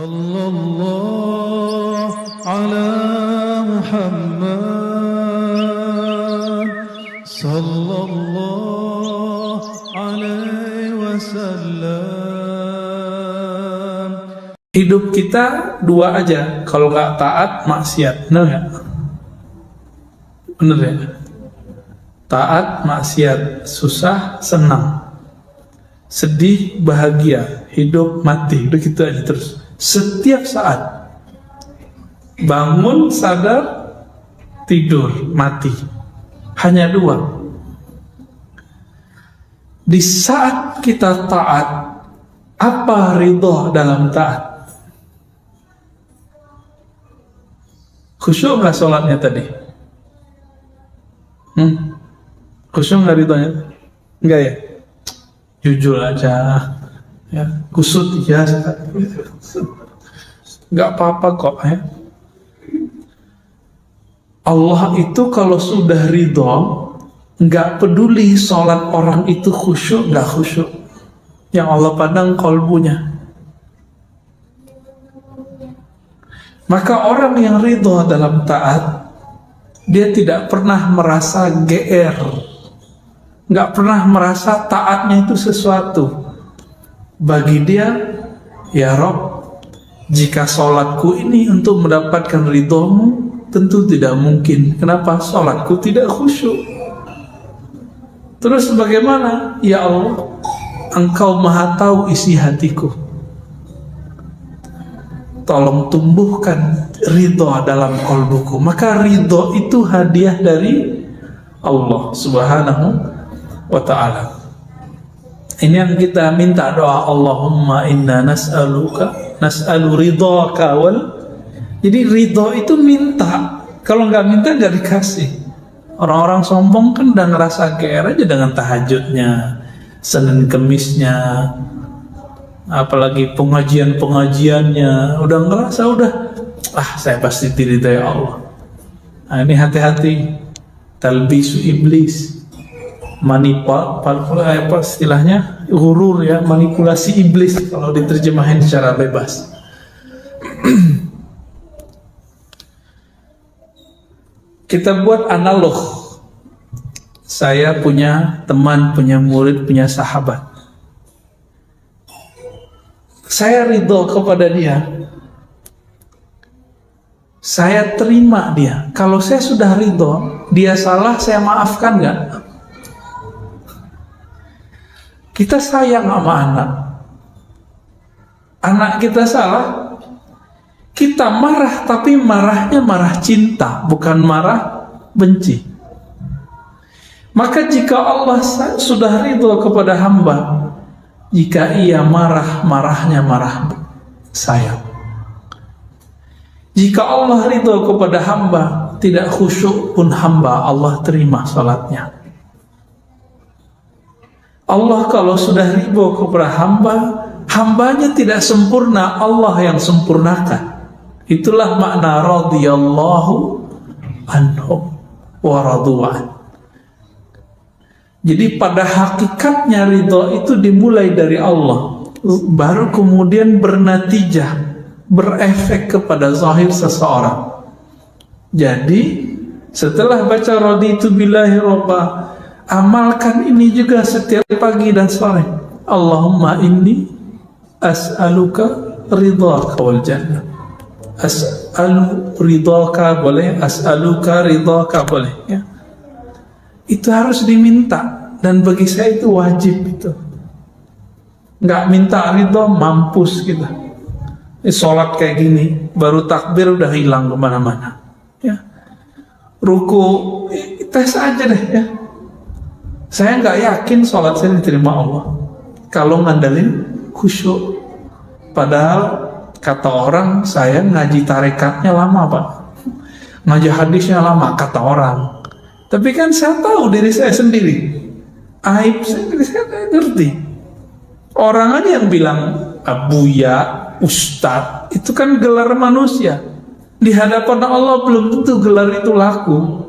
Sallallahu ala Muhammad Sallallahu alaihi wasallam. Hidup kita dua aja, kalau nggak taat maksiat, benar nggak? Benar ya? Taat maksiat, susah senang, sedih bahagia, hidup mati, udah gitu aja terus. Setiap saat bangun sadar, tidur mati, hanya dua. Di saat kita taat, apa ridho dalam taat? Khusyuk nggak sholatnya tadi? Khusyuk nggak ridhonya? Enggak ya? Jujur aja ya, kusut ya, nggak apa-apa kok ya. Allah itu kalau sudah ridho, nggak peduli sholat orang itu khusyuk nggak khusyuk, yang Allah pandang kolbunya. Maka orang yang ridho dalam taat, dia tidak pernah merasa GR, nggak pernah merasa taatnya itu sesuatu. Bagi dia, ya Rob, jika sholatku ini untuk mendapatkan ridhomu, tentu tidak mungkin. Kenapa? Sholatku tidak khusyuk. Terus bagaimana? Ya Allah, Engkau maha tahu isi hatiku. Tolong tumbuhkan ridho dalam kolbuku. Maka ridho itu hadiah dari Allah Subhanahu wa ta'ala. Ini yang kita minta doa, Allahumma inna nas'alu ridhaka wal. Jadi ridho itu minta. Kalau nggak minta nggak dikasih. Orang-orang sombong kan udah ngerasa GR aja dengan tahajudnya, Senin Kemisnya, apalagi pengajiannya, udah ngerasa saya pasti diridhai Allah. Nah, ini hati-hati, talbisu iblis, apa istilahnya, ghurur ya, manipulasi iblis kalau diterjemahin secara bebas. Kita buat analog. Saya punya teman, punya murid, punya sahabat. Saya ridho kepada dia. Saya terima dia. Kalau saya sudah ridho, dia salah, saya maafkan nggak? Kita sayang sama anak. Anak kita salah, kita marah, tapi marahnya marah cinta, bukan marah benci. Maka jika Allah sudah ridho kepada hamba, jika ia marah, marahnya marah sayang. Jika Allah ridho kepada hamba, tidak khusyuk pun hamba, Allah terima salatnya. Allah kalau sudah ridho kepada hamba, hambanya tidak sempurna, Allah yang sempurnakan. Itulah makna radhiyallahu anhum wa radu'an. Jadi pada hakikatnya ridho itu dimulai dari Allah, baru kemudian bernatijah, berefek kepada zahir seseorang. Jadi setelah baca raditu billahi robba, amalkan ini juga setiap pagi dan sore. Allahumma inni as'aluka ridhaka wal jannah. As'alu ridhaka boleh, as'aluka ridhaka boleh ya. Itu harus diminta, dan bagi saya itu wajib itu. Nggak minta ridho, mampus kita. Sholat kayak gini, baru takbir udah hilang kemana-mana ya. Ruku, tes aja deh ya. Saya nggak yakin sholat saya diterima Allah kalau ngandelin khusyuk. Padahal kata orang, saya ngaji tarekatnya lama Pak, ngaji hadisnya lama kata orang. Tapi kan saya tahu diri saya sendiri, aib sendiri saya ngerti. Orang aja yang bilang abuya, ustadz, itu kan gelar manusia. Di hadapan Allah belum tentu gelar itu laku.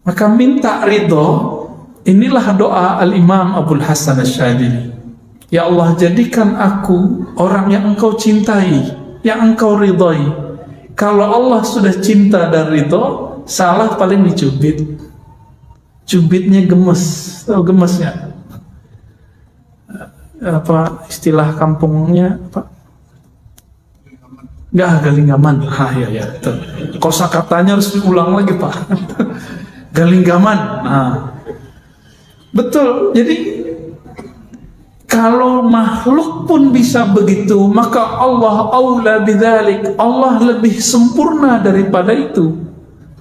Maka minta ridho. Inilah doa Al-Imam Abul Hasan Asy-Syadzili. Ya Allah, jadikan aku orang yang engkau cintai, yang engkau ridhoi. Kalau Allah sudah cinta dan ridho, salah paling dicubit. Cubitnya gemes. Tahu gemesnya? Apa istilah kampungnya apa? Enggak, galinggaman. Ya. Kosakatanya harus diulang lagi, Pak. Galinggaman. Nah, betul. Jadi kalau makhluk pun bisa begitu, maka Allah aula bidzalik. Allah lebih sempurna daripada itu.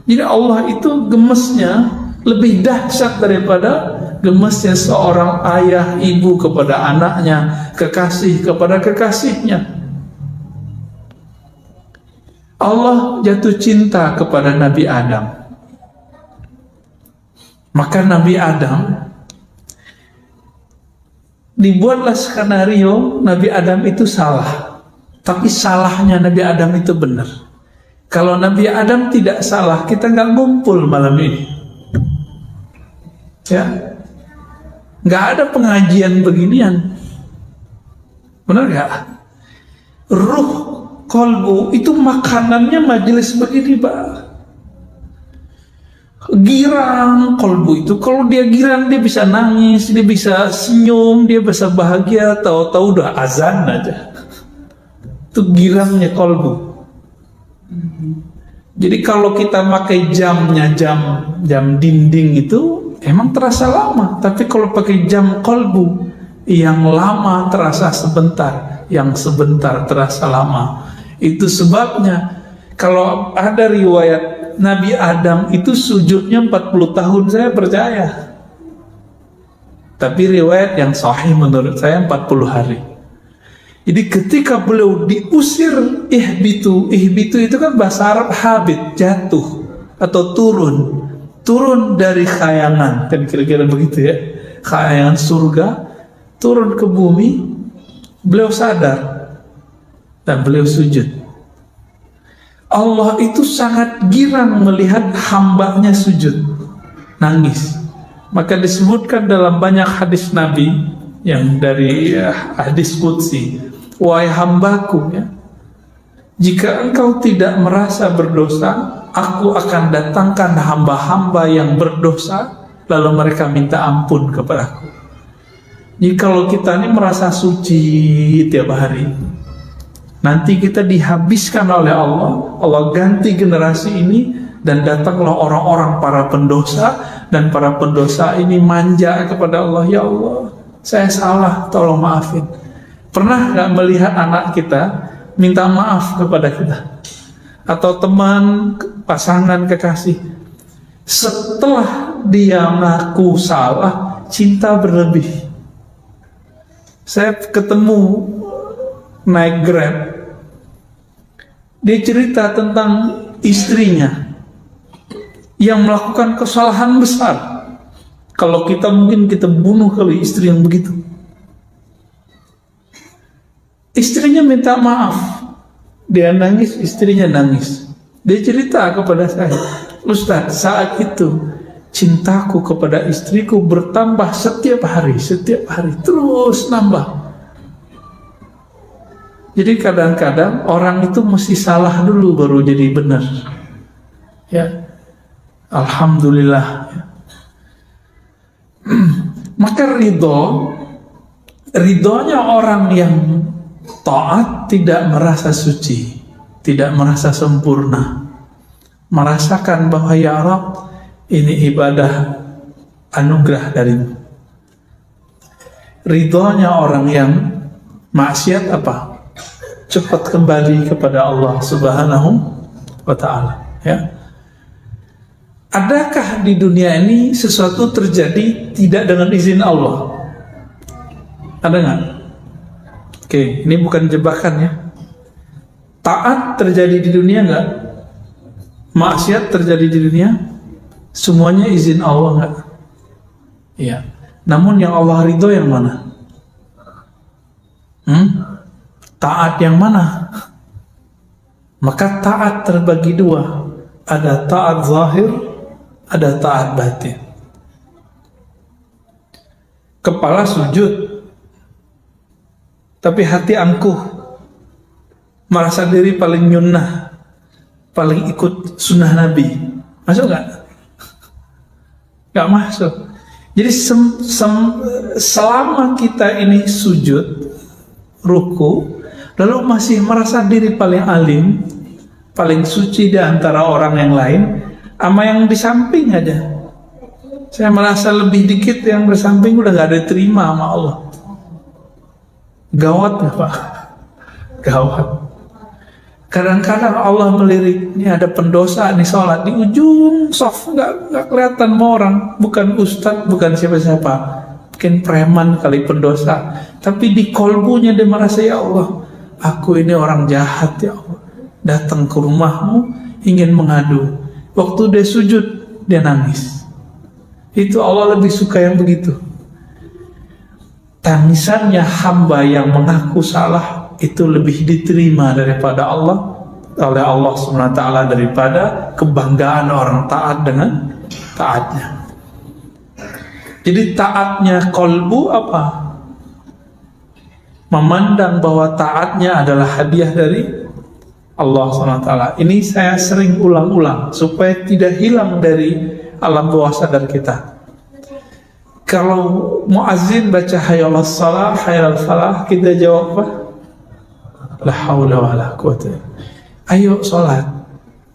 Jadi Allah itu gemesnya lebih dahsyat daripada gemesnya seorang ayah ibu kepada anaknya, kekasih kepada kekasihnya. Allah jatuh cinta kepada Nabi Adam. Maka Nabi Adam, dibuatlah skenario Nabi Adam itu salah, tapi salahnya Nabi Adam itu benar. Kalau Nabi Adam tidak salah, kita nggak ngumpul malam ini, ya, nggak ada pengajian beginian, benar nggak? Ruh kolbu itu makanannya majelis begini, Pak. Girang kolbu itu, kalau dia girang dia bisa nangis, dia bisa senyum, dia bisa bahagia, tahu-tahu udah azan aja. Itu girangnya kolbu. Jadi kalau kita pakai jamnya jam dinding itu emang terasa lama, tapi kalau pakai jam kolbu, yang lama terasa sebentar, yang sebentar terasa lama. Itu sebabnya kalau ada riwayat Nabi Adam itu sujudnya 40 tahun, saya percaya. Tapi riwayat yang sahih menurut saya 40 hari. Jadi ketika beliau diusir, ihbitu itu kan bahasa Arab habit, jatuh atau turun dari khayangan, kan kira-kira begitu ya, khayangan surga, turun ke bumi. Beliau sadar dan beliau sujud. Allah itu sangat girang melihat hambanya sujud, nangis. Maka disebutkan dalam banyak hadis Nabi yang dari hadis qudsi, wahai hambaku, ya, jika engkau tidak merasa berdosa, aku akan datangkan hamba-hamba yang berdosa, lalu mereka minta ampun kepadaku. Jadi kalau kita ini merasa suci tiap hari, nanti kita dihabiskan oleh Allah. Allah ganti generasi ini, dan datanglah orang-orang para pendosa, dan para pendosa ini manja kepada Allah. Ya Allah, saya salah, tolong maafin. Pernah nggak melihat anak kita minta maaf kepada kita? Atau teman, pasangan, kekasih, setelah dia ngaku salah, cinta berlebih. Saya ketemu naik Grab, dia cerita tentang istrinya yang melakukan kesalahan besar. Kalau kita mungkin kita bunuh kali istri yang begitu. Istrinya minta maaf, dia nangis, istrinya nangis. Dia cerita kepada saya, Ustaz, saat itu cintaku kepada istriku bertambah setiap hari terus nambah. Jadi kadang-kadang orang itu mesti salah dulu baru jadi benar. Ya, alhamdulillah. Ya. Maka ridhonya orang yang taat tidak merasa suci, tidak merasa sempurna, merasakan bahwa ya Rabb, ini ibadah anugerah darimu. Ridhonya orang yang maksiat apa? Cepat kembali kepada Allah Subhanahu wa ta'ala, ya. Adakah di dunia ini sesuatu terjadi tidak dengan izin Allah? Ada nggak? Oke, ini bukan jebakan ya. Taat terjadi di dunia nggak? Maksiat terjadi di dunia? Semuanya izin Allah nggak? Iya. Namun yang Allah ridho yang mana? Taat yang mana? Maka taat terbagi dua. Ada taat zahir, ada taat batin. Kepala sujud, tapi hati angkuh, merasa diri paling nyunnah, paling ikut sunnah Nabi. Masuk nggak? Nggak masuk. Jadi selama kita ini sujud, ruku, lalu masih merasa diri paling alim, paling suci di antara orang yang lain, sama yang di samping aja, saya merasa lebih dikit, yang bersamping udah gak ada terima sama Allah. Gawat ya Pak, gawat. Kadang-kadang Allah melirik, ini ada pendosa nih sholat di ujung soft, nggak kelihatan sama orang, bukan ustadz, bukan siapa-siapa, mungkin preman kali pendosa, tapi di kolbunya dia merasa, ya Allah, aku ini orang jahat ya Allah, datang ke rumahmu ingin mengadu. Waktu dia sujud dia nangis. Itu Allah lebih suka yang begitu. Tangisannya hamba yang mengaku salah itu lebih diterima daripada Allah, oleh Allah SWT, daripada kebanggaan orang taat dengan taatnya. Jadi taatnya kolbu apa? Memandang bahwa taatnya adalah hadiah dari Allah SWT. Ini saya sering ulang-ulang supaya tidak hilang dari alam bawah sadar kita. Kalau muazzin baca hayyalas salah, hayyal falah, kita jawab apa? La haula wala quwata. Ayo sholat.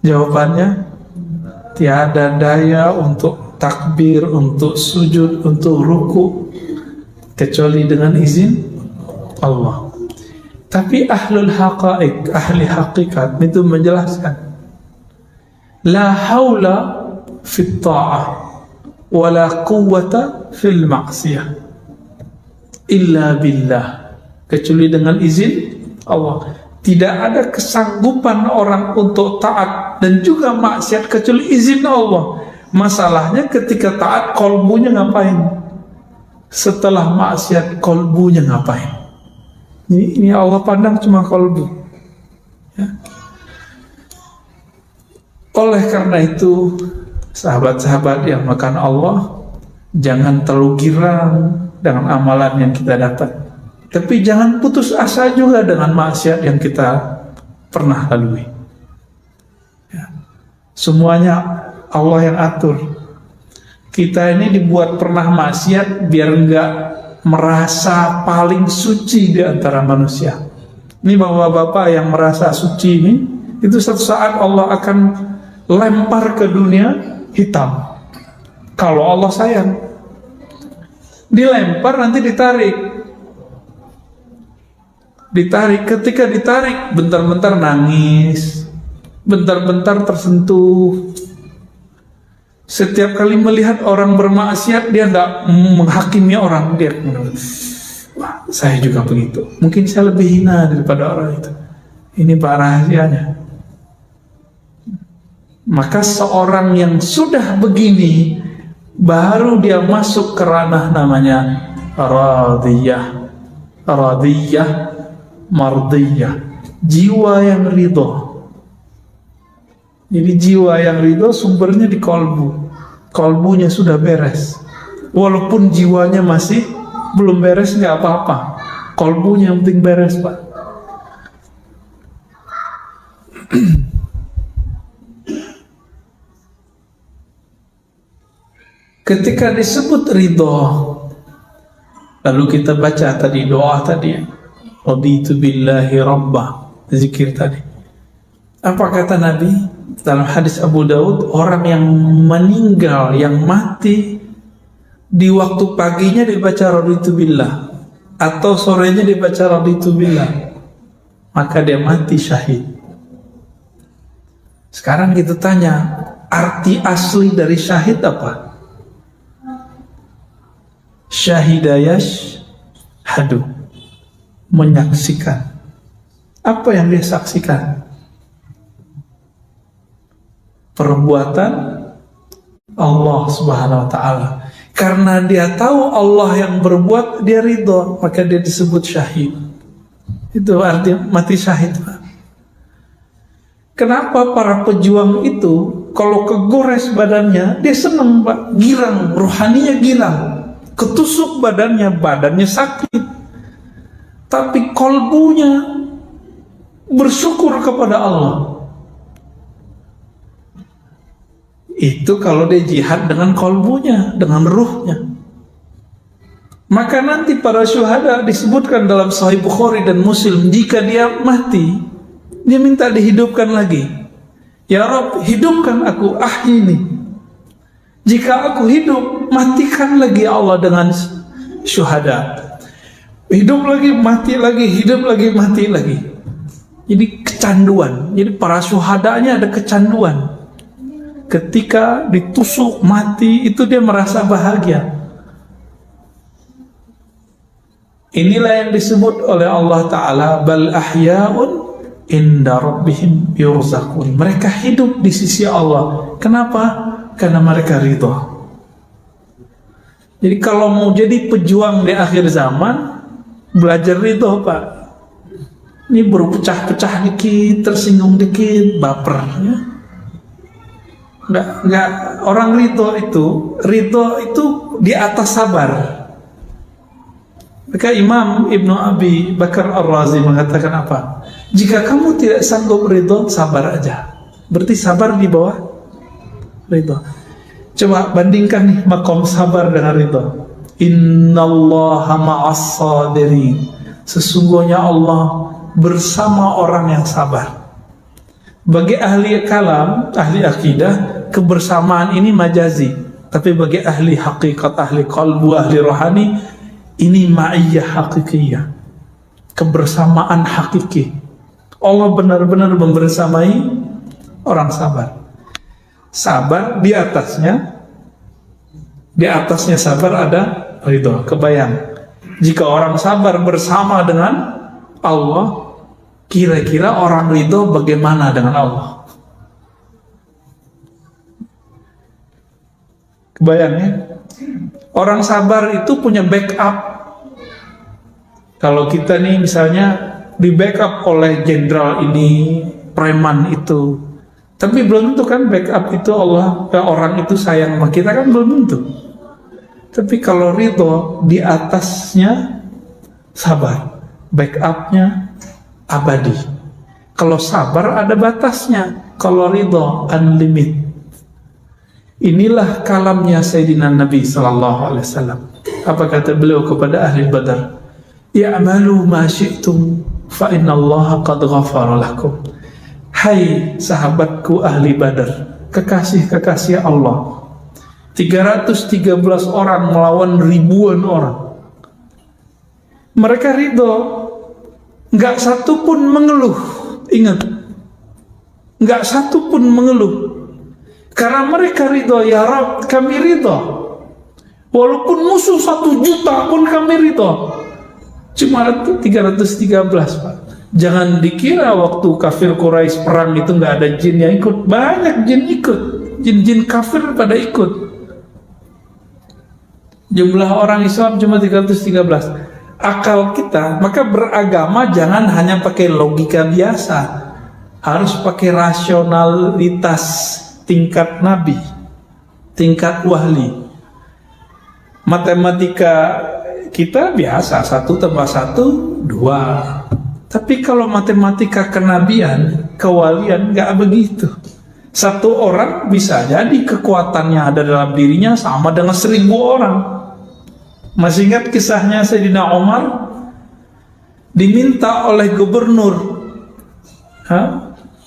Jawabannya tiada daya untuk takbir, untuk sujud, untuk ruku kecuali dengan izin Allah. Tapi ahlul haqaiq, ahli hakikat itu menjelaskan, la haula fit ta'ah wala quwwata fil ma'siyah illa billah, kecuali dengan izin Allah. Tidak ada kesanggupan orang untuk taat dan juga maksiat kecuali izin Allah. Masalahnya ketika taat kolbunya ngapain? Setelah maksiat kolbunya ngapain? Ini Allah pandang cuma kolbu ya. Oleh karena itu, sahabat-sahabat yang makan Allah, jangan terlalu girang dengan amalan yang kita dapat, tapi jangan putus asa juga dengan maksiat yang kita pernah lalui ya. Semuanya Allah yang atur. Kita ini dibuat pernah maksiat biar enggak merasa paling suci di antara manusia. Ini bapak-bapak yang merasa suci ini, itu suatu saat Allah akan lempar ke dunia hitam. Kalau Allah sayang, dilempar nanti ditarik. Ketika ditarik, bentar-bentar nangis, bentar-bentar tersentuh. Setiap kali melihat orang bermaksiat, dia tidak menghakimi orang. Dia, wah, saya juga begitu. Mungkin saya lebih hina daripada orang itu. Ini Pak rahasianya. Maka seorang yang sudah begini, baru dia masuk ke ranah namanya radiyah, mardiyah, jiwa yang ridho. Jadi jiwa yang ridho sumbernya di kolbu. Kolbunya sudah beres. Walaupun jiwanya masih belum beres, nggak apa-apa. Kolbunya yang penting beres, Pak. Ketika disebut ridho, lalu kita baca tadi doa tadi, raditu billahi rabbah, zikir tadi. Apa kata Nabi dalam hadis Abu Daud? Orang yang meninggal, yang mati di waktu paginya dibaca raditu billah, atau sorenya dibaca raditu billah, maka dia mati syahid. Sekarang kita tanya, arti asli dari syahid apa? Syahidayash hadu, menyaksikan. Apa yang dia saksikan? Perbuatan Allah Subhanahu wa ta'ala. Karena dia tahu Allah yang berbuat, dia ridho, maka dia disebut syahid. Itu arti mati syahid, Pak. Kenapa para pejuang itu kalau kegores badannya, dia senang, Pak, girang, rohaninya girang. Ketusuk badannya sakit. tapi kolbunya bersyukur kepada Allah. Itu kalau dia jihad dengan kolbunya, dengan ruhnya. Maka nanti para syuhada disebutkan dalam Sahih Bukhari dan Muslim, jika dia mati, dia minta dihidupkan lagi. Ya Rabb, hidupkan aku, ahyini. Jika aku hidup, matikan lagi ya Allah dengan syuhada. Hidup lagi, mati lagi, hidup lagi, mati lagi. Jadi kecanduan. Jadi para syuhadanya ada kecanduan. Ketika ditusuk mati, itu dia merasa bahagia. Inilah yang disebut oleh Allah Ta'ala, bal ahya'un inda rabbihim yurzaqun. Mereka hidup di sisi Allah. Kenapa? Karena mereka ridho. Jadi kalau mau jadi pejuang di akhir zaman, belajar ridho, Pak. Ini baru pecah-pecah dikit, tersinggung dikit, baper, ya. Enggak, orang ridho itu di atas sabar. Maka Imam Ibnu Abi Bakar Ar-Razi mengatakan apa? Jika kamu tidak sanggup ridho, sabar aja. Berarti sabar di bawah ridho. Coba bandingkan nih makom sabar dengan ridho. Innallaha ma'as sabirin. Sesungguhnya Allah bersama orang yang sabar. Bagi ahli kalam, ahli akidah, kebersamaan ini majazi. Tapi bagi ahli hakikat, ahli qalbu, ahli rohani, ini ma'iyyah hakikiyah. Kebersamaan hakiki. Allah benar-benar membersamai orang sabar. Sabar di atasnya sabar ada ridho. Kebayang, jika orang sabar bersama dengan Allah, kira-kira orang ridho bagaimana dengan Allah? Kebayang ya? Orang sabar itu punya backup. Kalau kita nih misalnya di backup oleh jenderal ini, preman itu, tapi belum tentu kan backup itu Allah, orang itu sayang sama kita kan belum tentu. Tapi kalau ridho di atasnya sabar, backupnya abadi. Kalau sabar ada batasnya, kalau ridho unlimited. Inilah kalamnya Sayyidina Nabi SAW. Apa kata beliau kepada ahli Badar? Ya'malu ma syi'tum fa innallaha qad ghafara lakum. Hai sahabatku ahli Badar, kekasih-kekasih Allah, 313 orang melawan ribuan orang. Mereka ridho, nggak satu pun mengeluh. Ingat, nggak satu pun mengeluh, karena mereka ridho. Ya Rabb, kami ridho, walaupun musuh 1 juta pun kami ridho. Cuma 313, Pak. Jangan dikira waktu kafir Quraisy perang itu nggak ada jin yang ikut. Banyak jin ikut, jin-jin kafir pada ikut. Jumlah orang Islam cuma 313. Akal kita, maka beragama jangan hanya pakai logika biasa, harus pakai rasionalitas tingkat nabi, tingkat wali. Matematika kita biasa, 1 tambah 1 2. Tapi kalau matematika kenabian, kewalian, nggak begitu. 1 orang bisa jadi kekuatannya ada dalam dirinya sama dengan 1000 orang. Masih ingat kisahnya Sayyidina Umar diminta oleh gubernur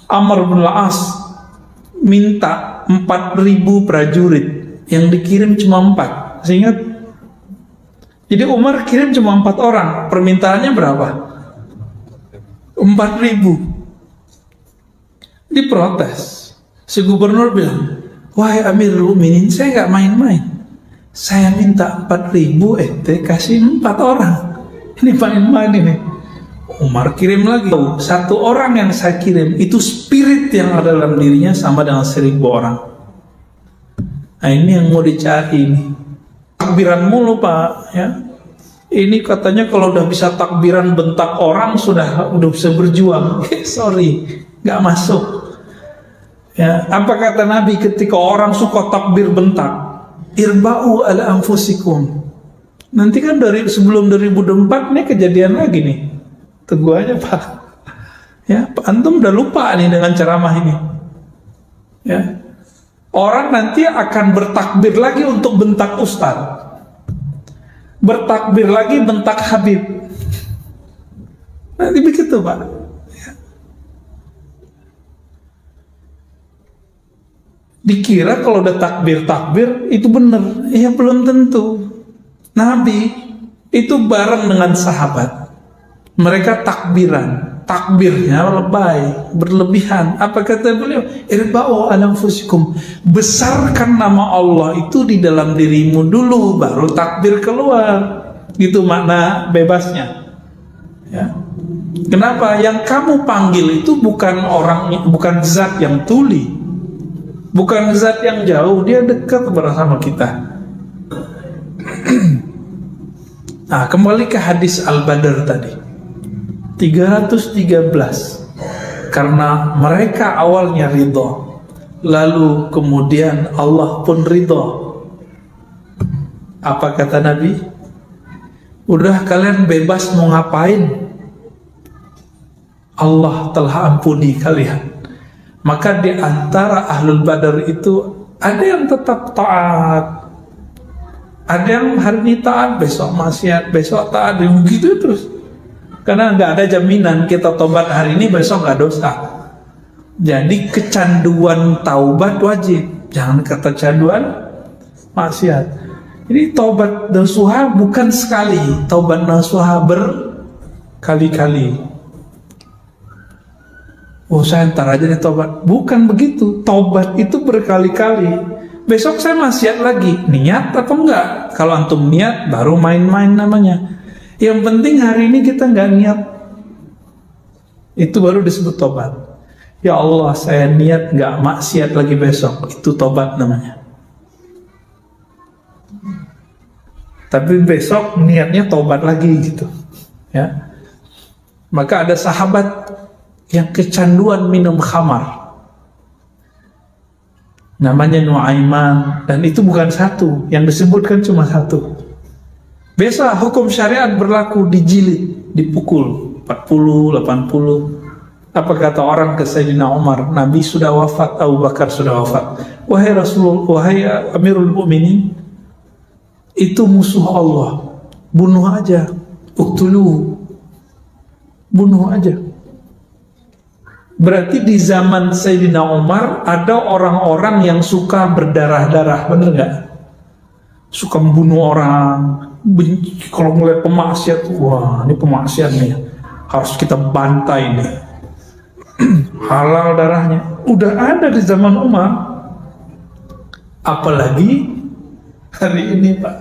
Amr bin Al-As minta 4.000 prajurit, yang dikirim cuma 4. Masih ingat? Jadi Umar kirim cuma 4 orang. Permintaannya berapa? 4.000. Diprotes. Si gubernur bilang, wahai Amirul Mukminin, saya nggak main-main. Saya minta 4.000, ente kasih 4 orang. Ini main-main ini. Umar kirim lagi. 1 orang yang saya kirim, itu spirit yang ada dalam dirinya sama dengan 1000 orang. Nah ini yang mau dicari ini. Takbiran mulu Pak, ya. Ini katanya kalau udah bisa takbiran bentak orang sudah bisa berjuang. Sorry, nggak masuk. Ya, apa kata Nabi ketika orang suka takbir bentak? Irba'u ala anfusikum. Nanti kan dari sebelum 2004 nih kejadian lagi nih. Tunggu aja Pak. Ya, Pak Antum udah lupa nih dengan ceramah ini. Ya. Orang nanti akan bertakbir lagi untuk bentak ustaz. Bertakbir lagi bentak Habib. Nanti begitu Pak. Ya. Dikira kalau udah takbir itu benar. Ya belum tentu. Nabi itu bareng dengan sahabat. Mereka takbirnya lebay, berlebihan. Apa kata beliau? Irba'u ala anfusikum. Besarkan nama Allah itu di dalam dirimu dulu, baru takbir keluar. Gitu makna bebasnya. Ya. Kenapa? Yang kamu panggil itu bukan zat yang tuli, bukan zat yang jauh, dia dekat bersama kita. Nah, kembali ke hadis Al-Badr tadi 313. Karena mereka awalnya ridho, lalu kemudian Allah pun ridho. Apa kata Nabi? Udah kalian bebas mau ngapain, Allah telah ampuni kalian. Maka di antara Ahlul Badar itu ada yang tetap taat, ada yang hari ini taat, besok maksiat, besok taat, begitu terus. Karena nggak ada jaminan kita tobat hari ini besok nggak dosa. Jadi kecanduan taubat wajib, jangan kecanduan maksiat. Jadi taubat nasuha bukan sekali, taubat nasuha berkali-kali. Oh saya ntar aja nih taubat, bukan begitu. Taubat itu berkali-kali. Besok saya maksiat lagi, niat atau enggak? Kalau antum niat baru main-main namanya. Yang penting hari ini kita nggak niat, itu baru disebut tobat. Ya Allah, saya niat nggak maksiat lagi besok, itu tobat namanya. Tapi besok niatnya tobat lagi gitu, ya. Maka ada sahabat yang kecanduan minum khamar, namanya Nuaiman, dan itu bukan satu, yang disebutkan cuma satu. Biasa hukum syariat berlaku, dijilid, dipukul 40, 80. Apa kata orang ke Sayyidina Umar? Nabi sudah wafat, Abu Bakar sudah wafat. Wahai Rasulullah, wahai Amirul Mukminin, itu musuh Allah, bunuh aja, uktuluhu, bunuh aja. Berarti di zaman Sayyidina Umar ada orang-orang yang suka berdarah-darah, bener nggak? Suka membunuh orang, benci, kalau melihat pemaksiat, wah ini pemaksiat nih, harus kita bantai nih. Halal darahnya, udah ada di zaman Umar. Apalagi hari ini Pak,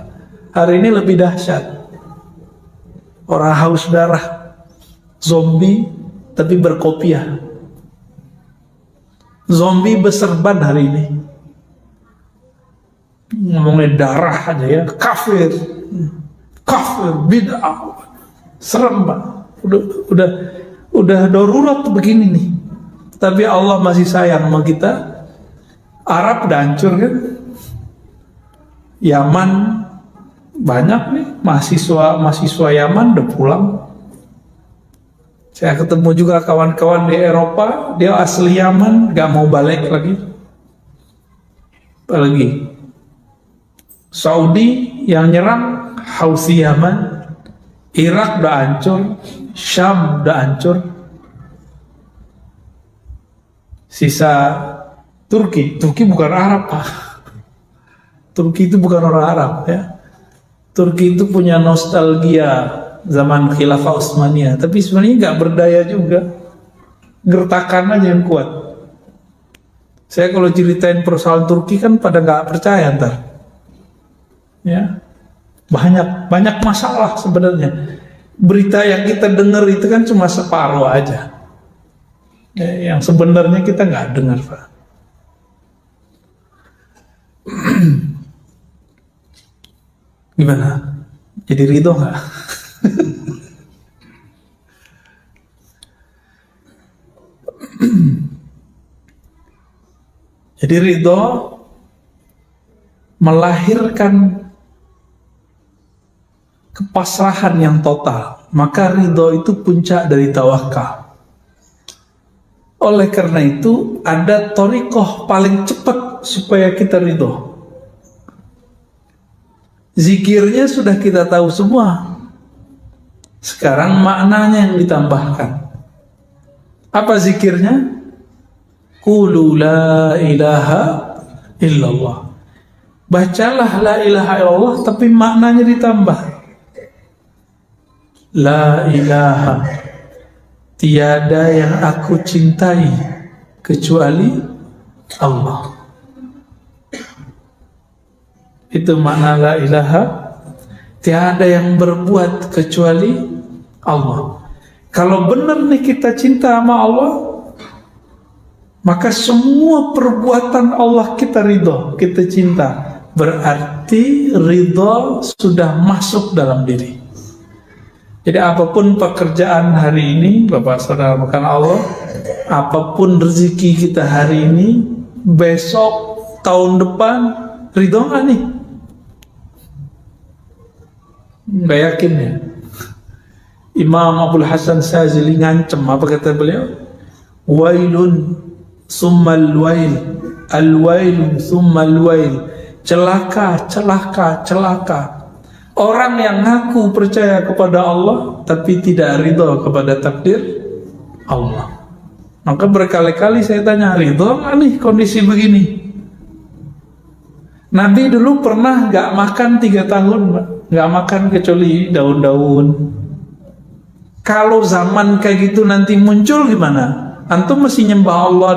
hari ini lebih dahsyat. Orang haus darah, zombie tapi berkopiah. Zombie berserban hari ini. Ngomongin darah aja ya, kafir, bid'ah, serem Pak. Udah darurat begini nih. Tapi Allah masih sayang sama kita. Arab udah hancur kan? Yaman banyak nih mahasiswa Yaman udah pulang. Saya ketemu juga kawan-kawan di Eropa, dia asli Yaman, gak mau balik lagi. Apalagi Saudi yang nyerang Houthi Yaman, Irak udah hancur, Syam udah hancur, sisa Turki bukan Arab Pak. Turki itu bukan orang Arab ya. Turki itu punya nostalgia zaman Khilafah Utsmaniyah, tapi sebenarnya nggak berdaya juga, gertakan aja yang kuat. Saya kalau ceritain persoalan Turki kan pada nggak percaya ntar, ya banyak masalah sebenarnya. Berita yang kita dengar itu kan cuma separuh aja, ya, yang sebenarnya kita nggak dengar Pak. Gimana? Jadi ridho nggak? Jadi ridho melahirkan kepasrahan yang total, maka ridho itu puncak dari tawakal. Oleh karena itu ada thariqah paling cepat supaya kita ridho. Zikirnya sudah kita tahu semua. Sekarang maknanya yang ditambahkan. Apa zikirnya? Qulu la ilaha illallah. Bacalah la ilaha illallah, tapi maknanya ditambah. La ilaha, tiada yang aku cintai kecuali Allah. Itu makna la ilaha. Tiada yang berbuat kecuali Allah. Kalau benar nih kita cinta sama Allah, maka semua perbuatan Allah kita ridho, kita cinta. Berarti ridho sudah masuk dalam diri. Jadi apapun pekerjaan hari ini, Bapak Saudara makan Allah, apapun rezeki kita hari ini, besok, tahun depan, ridho nggak nih? Nggak yakin ya. Imam Abdul Hasan Sazili ngancem, apa kata beliau? Wailun summal wail, al-wail summal wail. Celaka, celaka, celaka. Orang yang ngaku percaya kepada Allah tapi tidak ridho kepada takdir Allah. Maka berkali-kali saya tanya, ridho nggak nih kondisi begini? Nabi dulu pernah nggak makan 3 tahun, nggak makan kecuali daun-daun. Kalau zaman kayak gitu nanti muncul gimana? Antum mesti nyembah Allah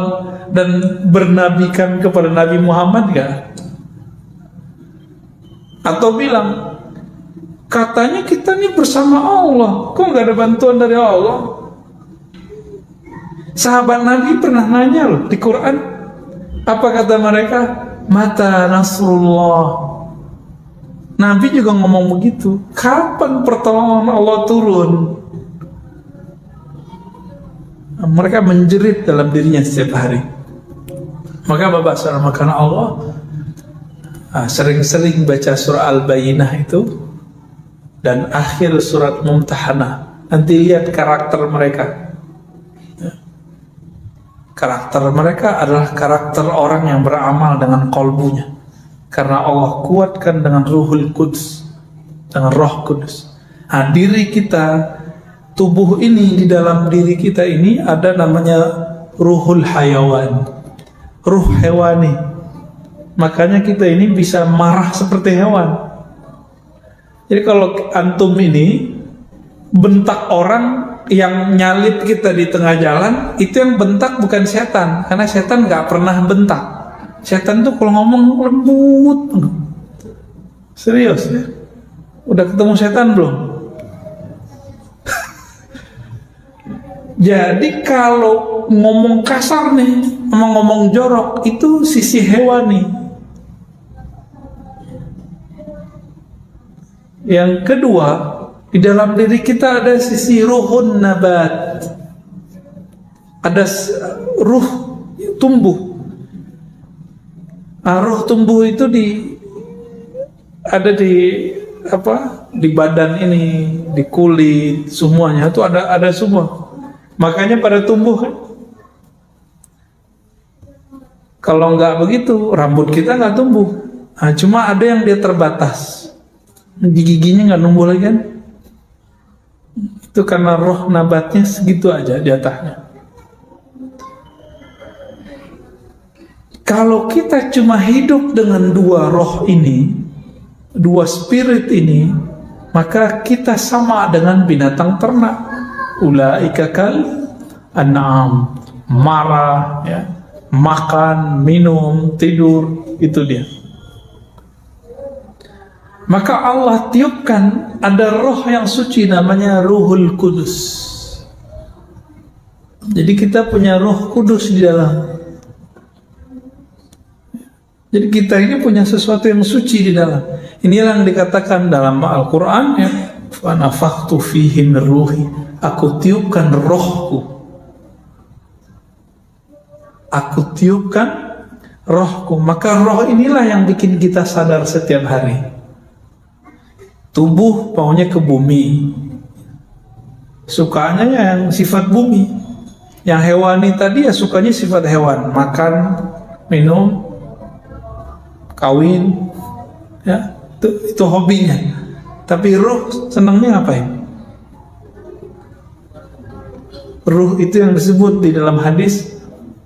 dan bernabikan kepada Nabi Muhammad gak? Atau bilang, katanya kita nih bersama Allah, kok gak ada bantuan dari Allah? Sahabat Nabi pernah nanya loh di Quran, apa kata mereka? Mata Nasrullah. Nabi juga ngomong begitu. Kapan pertolongan Allah turun? Mereka menjerit dalam dirinya setiap hari. Maka Bapak Saudara makan Allah, sering-sering baca surah Al-Bayyinah itu dan akhir surat Mumtahanah. Nanti lihat karakter mereka. Karakter mereka adalah karakter orang yang beramal dengan kolbunya, karena Allah kuatkan dengan Ruhul Quds, dengan Roh Kudus. Diri kita, tubuh ini, di dalam diri kita ini ada namanya ruhul hayawan, ruh hewani. Makanya kita ini bisa marah seperti hewan. Jadi kalau antum ini bentak orang yang nyalip kita di tengah jalan, itu yang bentak bukan setan, karena setan nggak pernah bentak. Setan tuh kalau ngomong lembut. Serius ya? Udah ketemu setan belum? Jadi kalau ngomong kasar nih, ngomong jorok, itu sisi hewani. Yang kedua, di dalam diri kita ada sisi ruhun nabat. Ada ruh tumbuh. Ruh tumbuh itu ada di badan ini, di kulit, semuanya itu ada semua. Makanya pada tumbuh kan. Kalau nggak begitu, rambut kita nggak tumbuh. Cuma ada yang dia terbatas, giginya nggak tumbuh lagi kan. Itu karena roh nabatnya segitu aja di atasnya. Kalau kita cuma hidup dengan 2 roh ini, 2 spirit ini, maka kita sama dengan binatang ternak. Ulaika kal an'am, marah, ya, makan, minum, tidur, itu dia. Maka Allah tiupkan ada roh yang suci namanya Ruhul Kudus. Jadi kita punya Roh Kudus di dalam. Jadi kita ini punya sesuatu yang suci di dalam. Inilah yang dikatakan dalam Al-Quran, ya, fa nafakhtu fihi min ruhi. Aku tiupkan rohku. Aku tiupkan rohku. Maka roh inilah yang bikin kita sadar setiap hari. tubuh maunya ke bumi, sukanya yang sifat bumi. Yang hewani tadi ya sukanya sifat hewan, makan, minum, kawin, ya itu hobinya. Tapi ruh senangnya ngapain? Ruh itu yang disebut di dalam hadis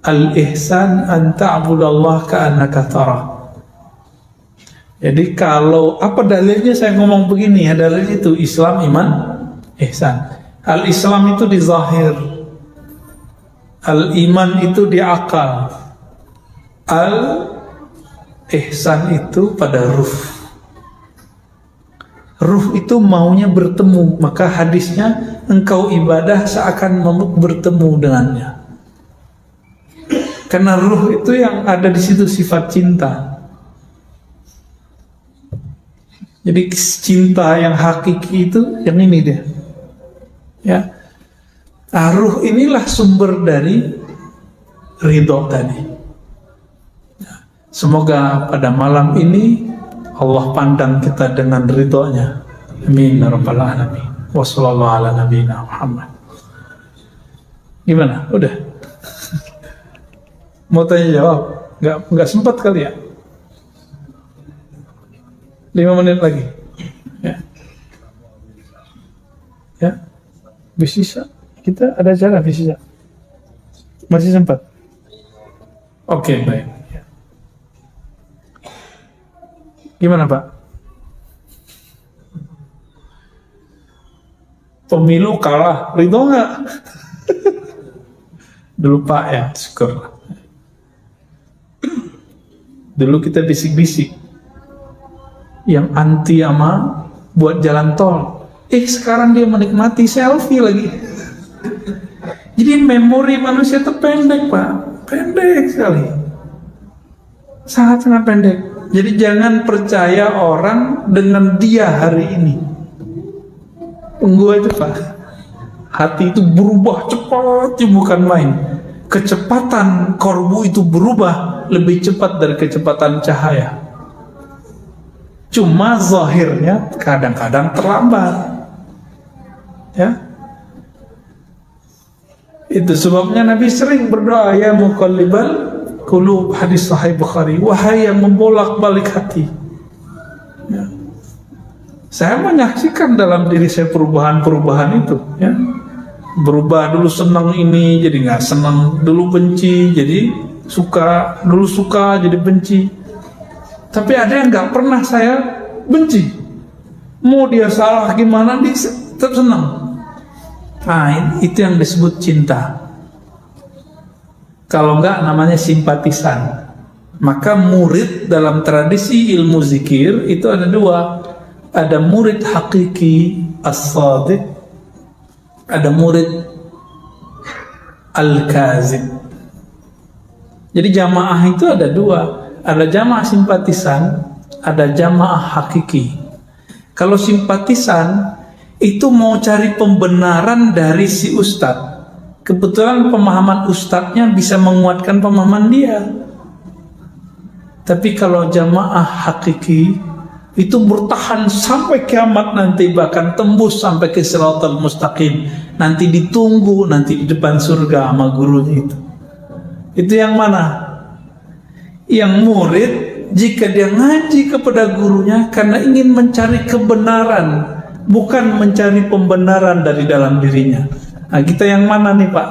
al-ihsan an ta'budallah ka'annaka tarah. Jadi kalau apa dalilnya saya ngomong begini ya, dalilnya itu Islam, iman, ihsan. Al-Islam itu di zahir, al-iman itu di akal, al-ihsan itu pada ruh. Ruh itu maunya bertemu, maka hadisnya engkau ibadah seakan bertemu dengannya. Karena ruh itu yang ada di situ sifat cinta. Jadi cinta yang hakiki itu yang ini dia. Ya. Ruh inilah sumber dari ridho tadi. Semoga pada malam ini Allah pandang kita dengan ridhonya. Amin ya rabbal alamin. Wassallallahu ala nabiyina Muhammad. Gimana? Udah? Mau tanya jawab? Nggak sempat kali ya? 5 menit lagi. Ya. Ya. Bisa. Kita ada cara bisa. Masih sempat. Oke, baik. Gimana Pak? Pemilu kalah, ridho nggak? Dulu Pak ya, syukur. Dulu kita bisik-bisik yang anti sama buat jalan tol. Sekarang dia menikmati selfie lagi. Jadi memori manusia itu pendek Pak, pendek sekali, sangat-sangat pendek. Jadi jangan percaya orang dengan dia hari ini. Tunggu aja Pak. Hati itu berubah cepat, bukan main. Kecepatan korbu itu berubah lebih cepat dari kecepatan cahaya. Cuma zahirnya kadang-kadang terlambat. Ya. Itu sebabnya Nabi sering berdoa, ya muqallibal qulub, hadis sahih Bukhari, wahai yang membolak-balik hati. Ya. Saya menyaksikan dalam diri saya perubahan-perubahan itu, ya. Berubah, dulu senang ini jadi nggak senang, dulu benci jadi suka, dulu suka jadi benci. Tapi ada yang nggak pernah saya benci, mau dia salah gimana dia tetap senang. Nah, itu yang disebut cinta. Kalau enggak namanya simpatisan. Maka murid dalam tradisi ilmu zikir itu ada dua. Ada murid hakiki as-sadiq, ada murid al-kazib. Jadi jamaah itu ada dua. Ada jamaah simpatisan, ada jamaah hakiki. Kalau simpatisan itu mau cari pembenaran dari si ustadz. Kebetulan pemahaman ustadznya bisa menguatkan pemahaman dia. Tapi kalau jamaah hakiki itu bertahan sampai kiamat nanti, bahkan tembus sampai ke siratal mustaqim. Nanti ditunggu nanti di depan surga sama gurunya itu. Itu yang mana? Yang murid jika dia ngaji kepada gurunya karena ingin mencari kebenaran, bukan mencari pembenaran dari dalam dirinya. Nah, kita yang mana nih Pak?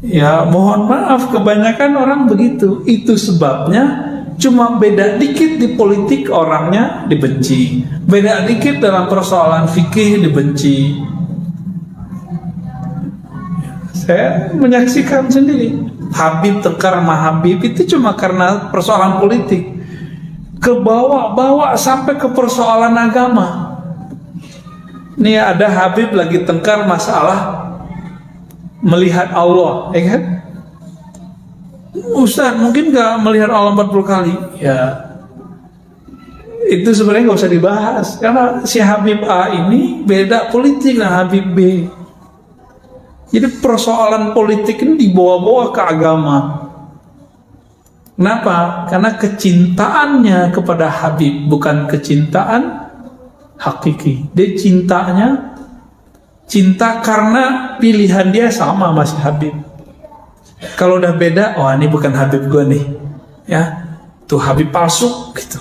Ya mohon maaf, kebanyakan orang begitu. Itu sebabnya cuma beda dikit di politik orangnya dibenci, beda dikit dalam persoalan fikih dibenci. Saya menyaksikan sendiri, Habib tengkar sama Habib itu cuma karena persoalan politik, kebawa-bawa sampai ke persoalan agama. Nih ada Habib lagi tengkar masalah melihat Allah, ya kan? Ustaz mungkin gak melihat Allah 40 kali. Ya, itu sebenarnya gak usah dibahas, karena si Habib A ini beda politik dengan Habib B. Jadi persoalan politik ini dibawa-bawa ke agama. Kenapa? Karena kecintaannya kepada Habib bukan kecintaan hakiki. Dia cinta karena pilihan dia sama masih Habib. Kalau udah beda, oh ini bukan Habib gue nih, ya, tuh Habib palsu gitu.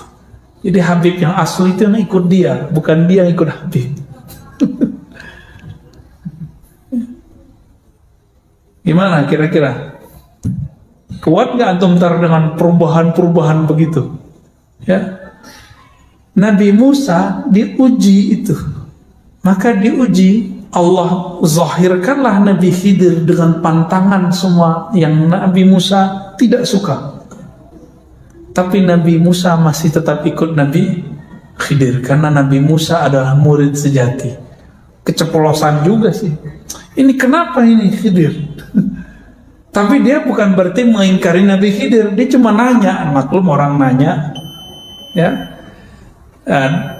Jadi Habib yang asli itu yang ikut dia, bukan dia yang ikut Habib. Gimana kira-kira? Kuat nggak antum ntar dengan perubahan-perubahan begitu? Ya, Nabi Musa diuji itu, maka diuji. Allah zahirkanlah Nabi Khidir dengan pantangan semua yang Nabi Musa tidak suka. Tapi Nabi Musa masih tetap ikut Nabi Khidir karena Nabi Musa adalah murid sejati. Keceplosan juga sih. Ini kenapa ini Khidir? Tapi dia bukan berarti mengingkari Nabi Khidir. Dia cuma nanya, maklum orang nanya. Ya. Dan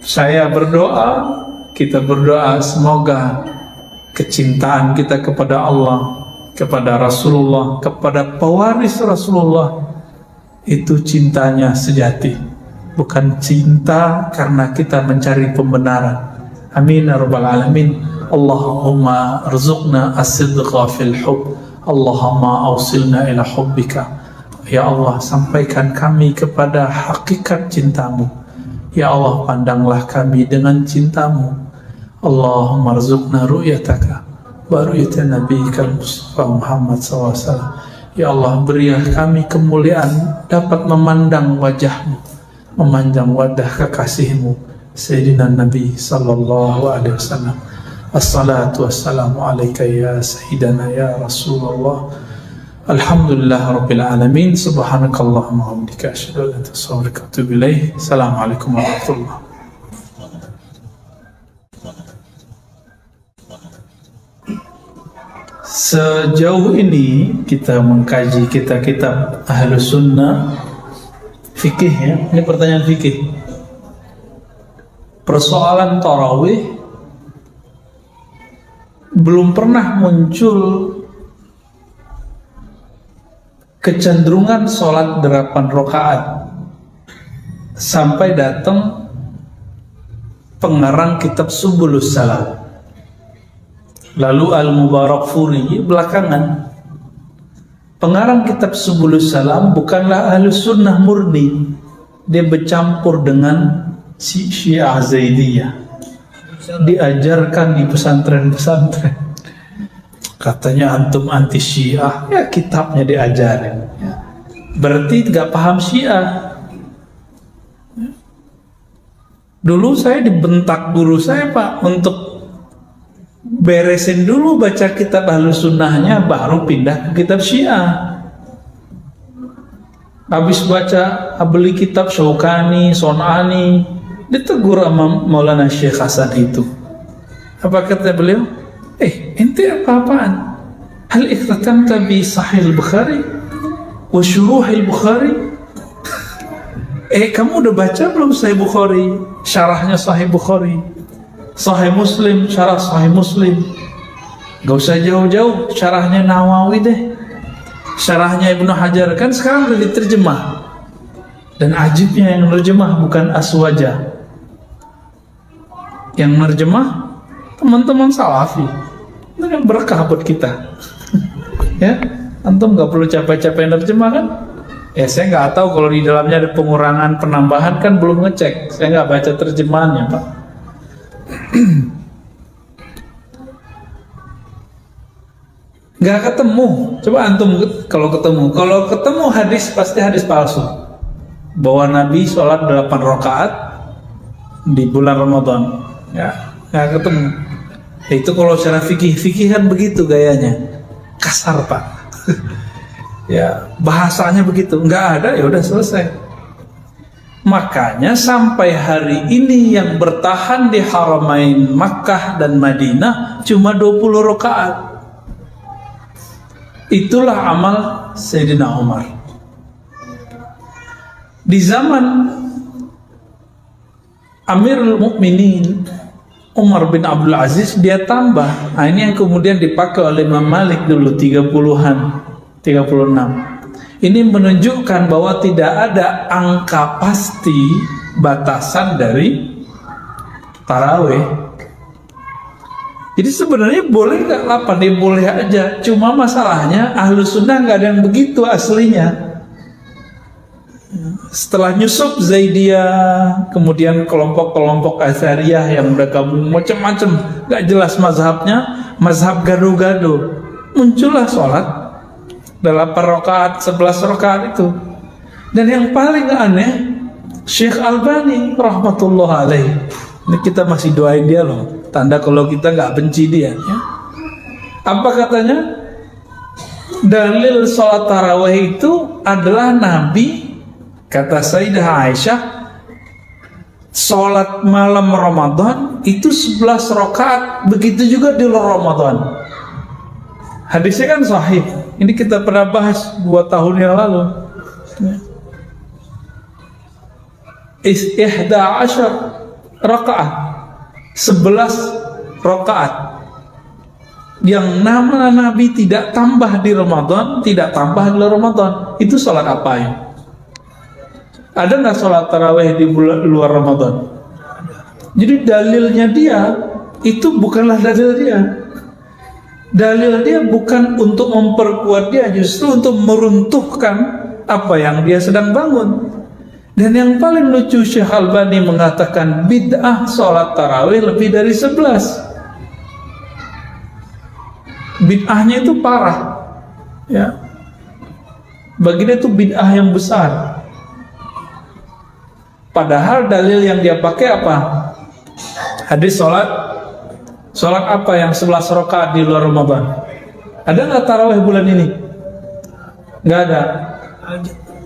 saya berdoa, kita berdoa semoga kecintaan kita kepada Allah, kepada Rasulullah, kepada pewaris Rasulullah itu cintanya sejati, bukan cinta karena kita mencari pembenaran. Amin ya rabbal alamin. Allahumma arzuqna as-sidqa fil hubb. Allahumma awsilna ila hubbika. Ya Allah, sampaikan kami kepada hakikat cintamu. Ya Allah, pandanglah kami dengan cintamu. Allahumma arzuqna ru'yataka wa ru'yata nabiyyika Mustafa Muhammad SAW. Ya Allah, berilah kami kemuliaan dapat memandang wajahmu, memandang wajah kekasihmu Sayyidina Nabi sallallahu alaihi wasallam. Assalatu wassalamu alaika ya Sayyidina ya Rasulullah. Alhamdulillah Rabbil Alamin. Subhanakallahumma wa bihamdika asyhadu an la ilaha illa anta astaghfiruka wa atubu ilaik. Assalamualaikum warahmatullahi. Sejauh ini kita mengkaji kitab Ahlus Sunnah fikih, ya. Ini pertanyaan fikih. Persoalan tarawih belum pernah muncul kecenderungan sholat 8 rakaat sampai datang pengarang kitab Subulus Salam. Lalu Al-Mubarakfuri belakangan. Pengarang kitab Subulus Salam bukanlah Ahlus Sunnah murni. Dia bercampur dengan Syiah Zaidiyah. Diajarkan di pesantren-pesantren. Katanya antum anti Syiah, ya kitabnya diajarin. Berarti gak paham Syiah. Dulu saya dibentak guru saya, Pak, untuk beresin dulu baca kitab Ahlus Sunnahnya baru pindah ke kitab Syiah. Habis baca beli kitab Syaukani, Son'ani, ditegur sama Maulana Syekh Hasan itu. Apa kata beliau? Ente apa-apaan? Hal ikhtatamta bi Sahih Bukhari wa Syuruh Bukhari? Kamu udah baca belum Sahih Bukhari? Syarahnya Sahih Bukhari, Sahih Muslim, syarah Sahih Muslim. Gak usah jauh-jauh, syarahnya Nawawi deh, syarahnya Ibnu Hajar, kan sekarang udah diterjemah. Dan ajibnya yang nerjemah bukan Aswaja, yang nerjemah teman-teman Salafi. Itu kan berkah buat kita. Ya, antum gak perlu capek-capek nerjemah kan? Ya saya nggak tahu kalau di dalamnya ada pengurangan, penambahan, kan belum ngecek. Saya nggak baca terjemahannya, Pak. Nggak ketemu. Coba antum kalau ketemu hadis, pasti hadis palsu bahwa Nabi sholat 8 rakaat di bulan Ramadan. Ya, nggak ketemu. Itu kalau secara fikih kan begitu gayanya, kasar, Pak. Ya, bahasanya begitu. Nggak ada, ya udah selesai. Makanya sampai hari ini yang bertahan di Haramain Makkah dan Madinah cuma 20 rakaat. Itulah amal Sayyidina Umar. Di zaman Amirul Mukminin Umar bin Abdul Aziz dia tambah. Nah, ini yang kemudian dipakai oleh Imam Malik dulu 30-an, 36. Ini menunjukkan bahwa tidak ada angka pasti batasan dari tarawih. Jadi sebenarnya boleh nggak 8? Ya boleh aja. Cuma masalahnya Ahlus Sunnah nggak ada yang begitu aslinya. Setelah nyusup Zaidiyah, kemudian kelompok-kelompok Asy'ariyah yang mereka macam-macam, nggak jelas mazhabnya, mazhab gado-gado, muncullah sholat 8 rakaat, 11 rakaat itu. Dan yang paling aneh, Syekh Albani rahmatullah alaih. Ini kita masih doain dia loh, tanda kalau kita nggak benci dia. Ya. Apa katanya? Dalil sholat tarawih itu adalah Nabi, kata Sayyidah Aisyah, sholat malam Ramadan itu 11 rakaat, begitu juga di luar Ramadan. Hadisnya kan sahih. Ini kita pernah bahas 2 tahun yang lalu. Ihda asyar rakaat, 11 rakaat. Yang nama Nabi tidak tambah di Ramadan, tidak tambah di luar Ramadan. Itu sholat apa ya? Ada nggak sholat tarawih di luar Ramadan? Jadi dalilnya dia itu bukanlah dalil dia. Dalil dia bukan untuk memperkuat dia, justru untuk meruntuhkan apa yang dia sedang bangun. Dan yang paling lucu, Syekh Albani mengatakan bid'ah sholat tarawih lebih dari 11. Bid'ahnya itu parah, ya. Bagi dia itu bid'ah yang besar. Padahal dalil yang dia pakai apa? Hadis sholat apa yang 11 rakaat di luar Ramadan? Ada nggak tarawih bulan ini? Nggak ada.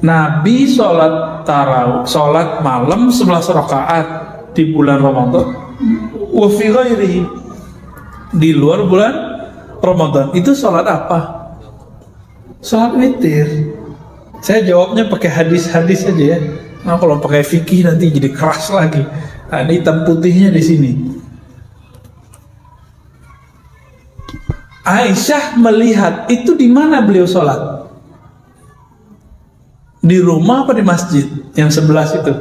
Nabi sholat tarawih, sholat malam 11 rakaat di bulan Ramadan. Wa fi ghairihi, di luar bulan Ramadan. Itu sholat apa? Sholat witir. Saya jawabnya pakai hadis-hadis aja ya. Nah, kalau pakai fikih nanti jadi keras lagi. Nah, ini hitam putihnya di sini. Aisyah melihat itu di mana beliau sholat? Di rumah apa di masjid? Yang 11 itu?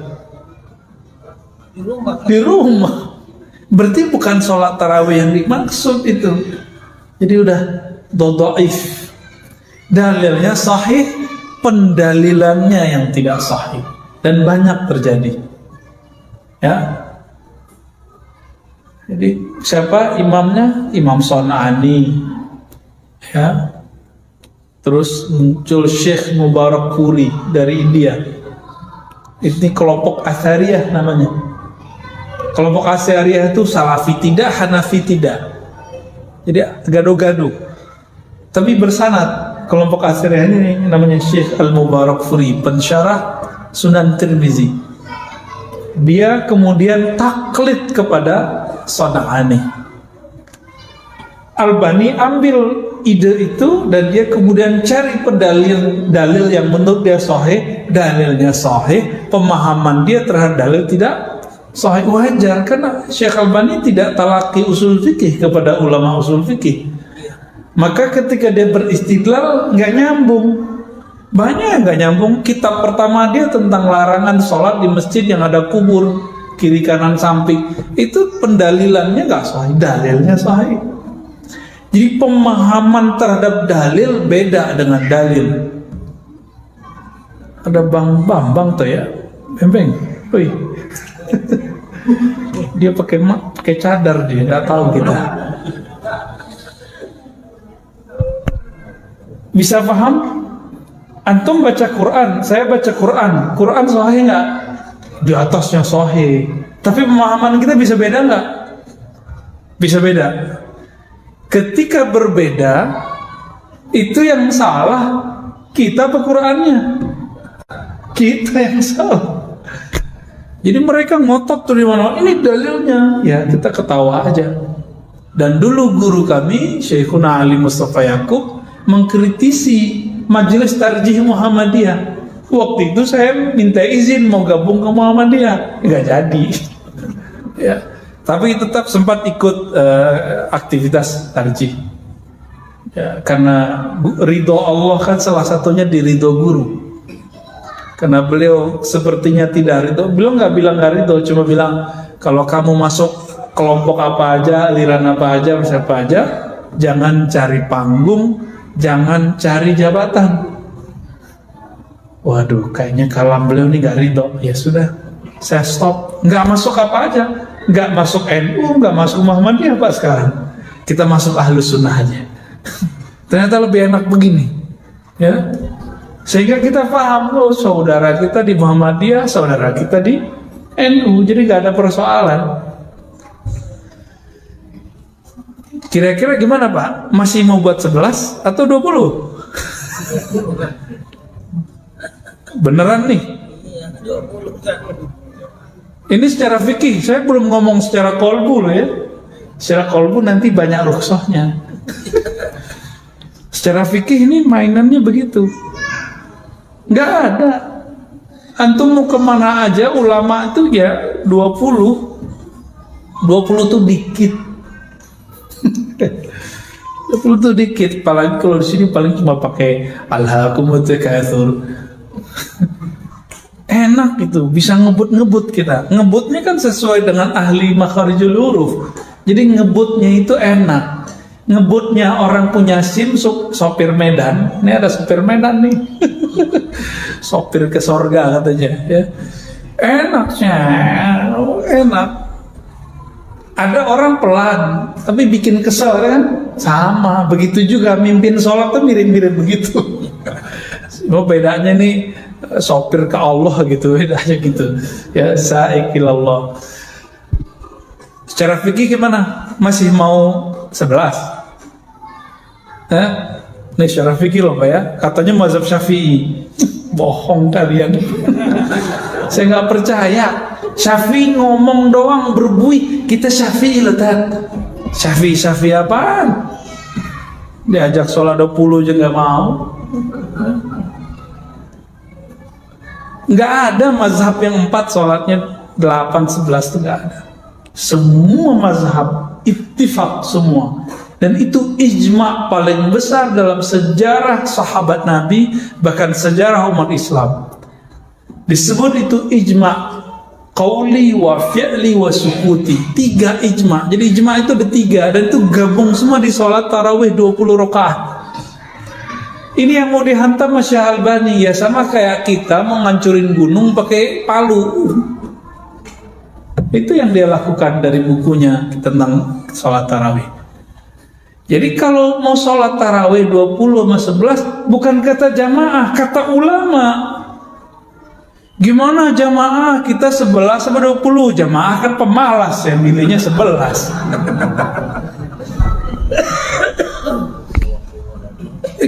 Di rumah. Di rumah. Berarti bukan sholat tarawih yang dimaksud itu. Jadi udah dhaif. Dalilnya sahih, pendalilannya yang tidak sahih. Dan banyak terjadi, ya. Jadi siapa imamnya? Imam Son'ani, ya. Terus muncul Syekh Mubarakpuri dari India. Ini kelompok Asy'ariyah namanya. Kelompok Asy'ariyah itu Salafi tidak, Hanafi tidak. Jadi gado-gado. Tapi bersanad. Kelompok Asy'ariyah ini namanya Syekh Al-Mubarakpuri, pensyarah Sunan Tirmizi. Dia kemudian taklid kepada Son'ani. Albani ambil ide itu dan dia kemudian cari dalil yang menurut dia sahih. Dalilnya sahih, pemahaman dia terhadap dalil tidak sahih. Wajar karena Syekh Albani tidak talaki usul fikih kepada ulama usul fikih. Maka ketika dia beristidlal nggak nyambung. Banyak yang nggak nyambung. Kitab pertama dia tentang larangan sholat di masjid yang ada kubur kiri kanan samping. Itu pendalilannya nggak sahih, dalilnya sahih. Jadi pemahaman terhadap dalil beda dengan dalil. Ada Bang Bambang tuh ya, Bembeng, wih. Dia pakai cadar, dia nggak tahu kita. Bisa paham? Antum baca Quran, saya baca Quran. Quran sahih nggak? Di atasnya sahih. Tapi pemahaman kita bisa beda nggak? Bisa beda. Ketika berbeda, itu yang salah kita apa Qurannya? Kita yang salah. Jadi mereka ngotot tuh di mana? Ini dalilnya. Ya kita ketawa aja. Dan dulu guru kami Syekhuna Ali Mustafa Yaqub mengkritisi Majelis Tarjih Muhammadiyah. Waktu itu saya minta izin mau gabung ke Muhammadiyah, nggak jadi. Ya, tapi tetap sempat ikut aktivitas tarjih. Ya, karena ridho Allah kan salah satunya di ridho guru. Karena beliau sepertinya tidak ridho. Beliau nggak bilang nggak ridho, cuma bilang kalau kamu masuk kelompok apa aja, aliran apa aja, siapa aja, jangan cari panggung, jangan cari jabatan. Waduh, kayaknya kalam beliau ini nggak ridho. Ya sudah, saya stop. Nggak masuk apa aja, nggak masuk NU, nggak masuk Muhammadiyah Pak sekarang. Kita masuk Ahlus Sunnah aja. Ternyata lebih enak begini, ya. Sehingga kita paham, oh saudara kita di Muhammadiyah, saudara kita di NU, jadi nggak ada persoalan. Kira-kira gimana Pak? Masih mau buat 11 atau 20? Beneran nih? Ini secara fikih, saya belum ngomong secara kolbu loh ya. Secara kolbu nanti banyak rukhsahnya. Secara fikih ini mainannya begitu. Nggak ada. Antum mau kemana aja, ulama itu ya 20. 20 tuh dikit. 20 tuh dikit. Apalagi kalau di sini paling cuma pakai alhaakumut takatsur. Enak itu, bisa ngebut-ngebut kita. Ngebutnya kan sesuai dengan ahli makharijul huruf. Jadi ngebutnya itu enak. Ngebutnya orang punya SIM sopir Medan. Ini ada sopir Medan nih. Sopir ke sorga katanya ya. Enaknya, enak. Ada orang pelan tapi bikin kesel kan? Sama, begitu juga mimpin sholat tuh mirip-mirip begitu. Oh, bedanya nih sopir ke Allah gitu, bedanya gitu. Ya, sa'ikilallah. Secara fikih gimana? Masih mau 11? Ini secara fikih loh Pak ya. Katanya mazhab Syafi'i. Bohong kalian. Saya nggak percaya. Syafi'i ngomong doang berbuih. Kita Syafi'i loh Tat. Syafi'i apaan? Diajak sholat 20 aja nggak mau. Nggak ada mazhab yang 4 sholatnya 8, 11 itu nggak ada. Semua mazhab ittifaq semua, dan itu ijma paling besar dalam sejarah sahabat Nabi, bahkan sejarah umat Islam. Disebut itu ijma qauli wa fi'li wa sukuti. 3 ijma. Jadi ijma itu ada 3 dan itu gabung semua di sholat tarawih 20 rakaat. Ini yang mau dihantam Masya Albani ya, sama kayak kita mau ngancurin gunung pakai palu. Itu yang dia lakukan dari bukunya tentang sholat tarawih. Jadi kalau mau sholat tarawih 20 sama 11 bukan kata jamaah, kata ulama. Gimana jamaah? Kita 11 sama 20. Jamaah kan pemalas, yang milihnya 11.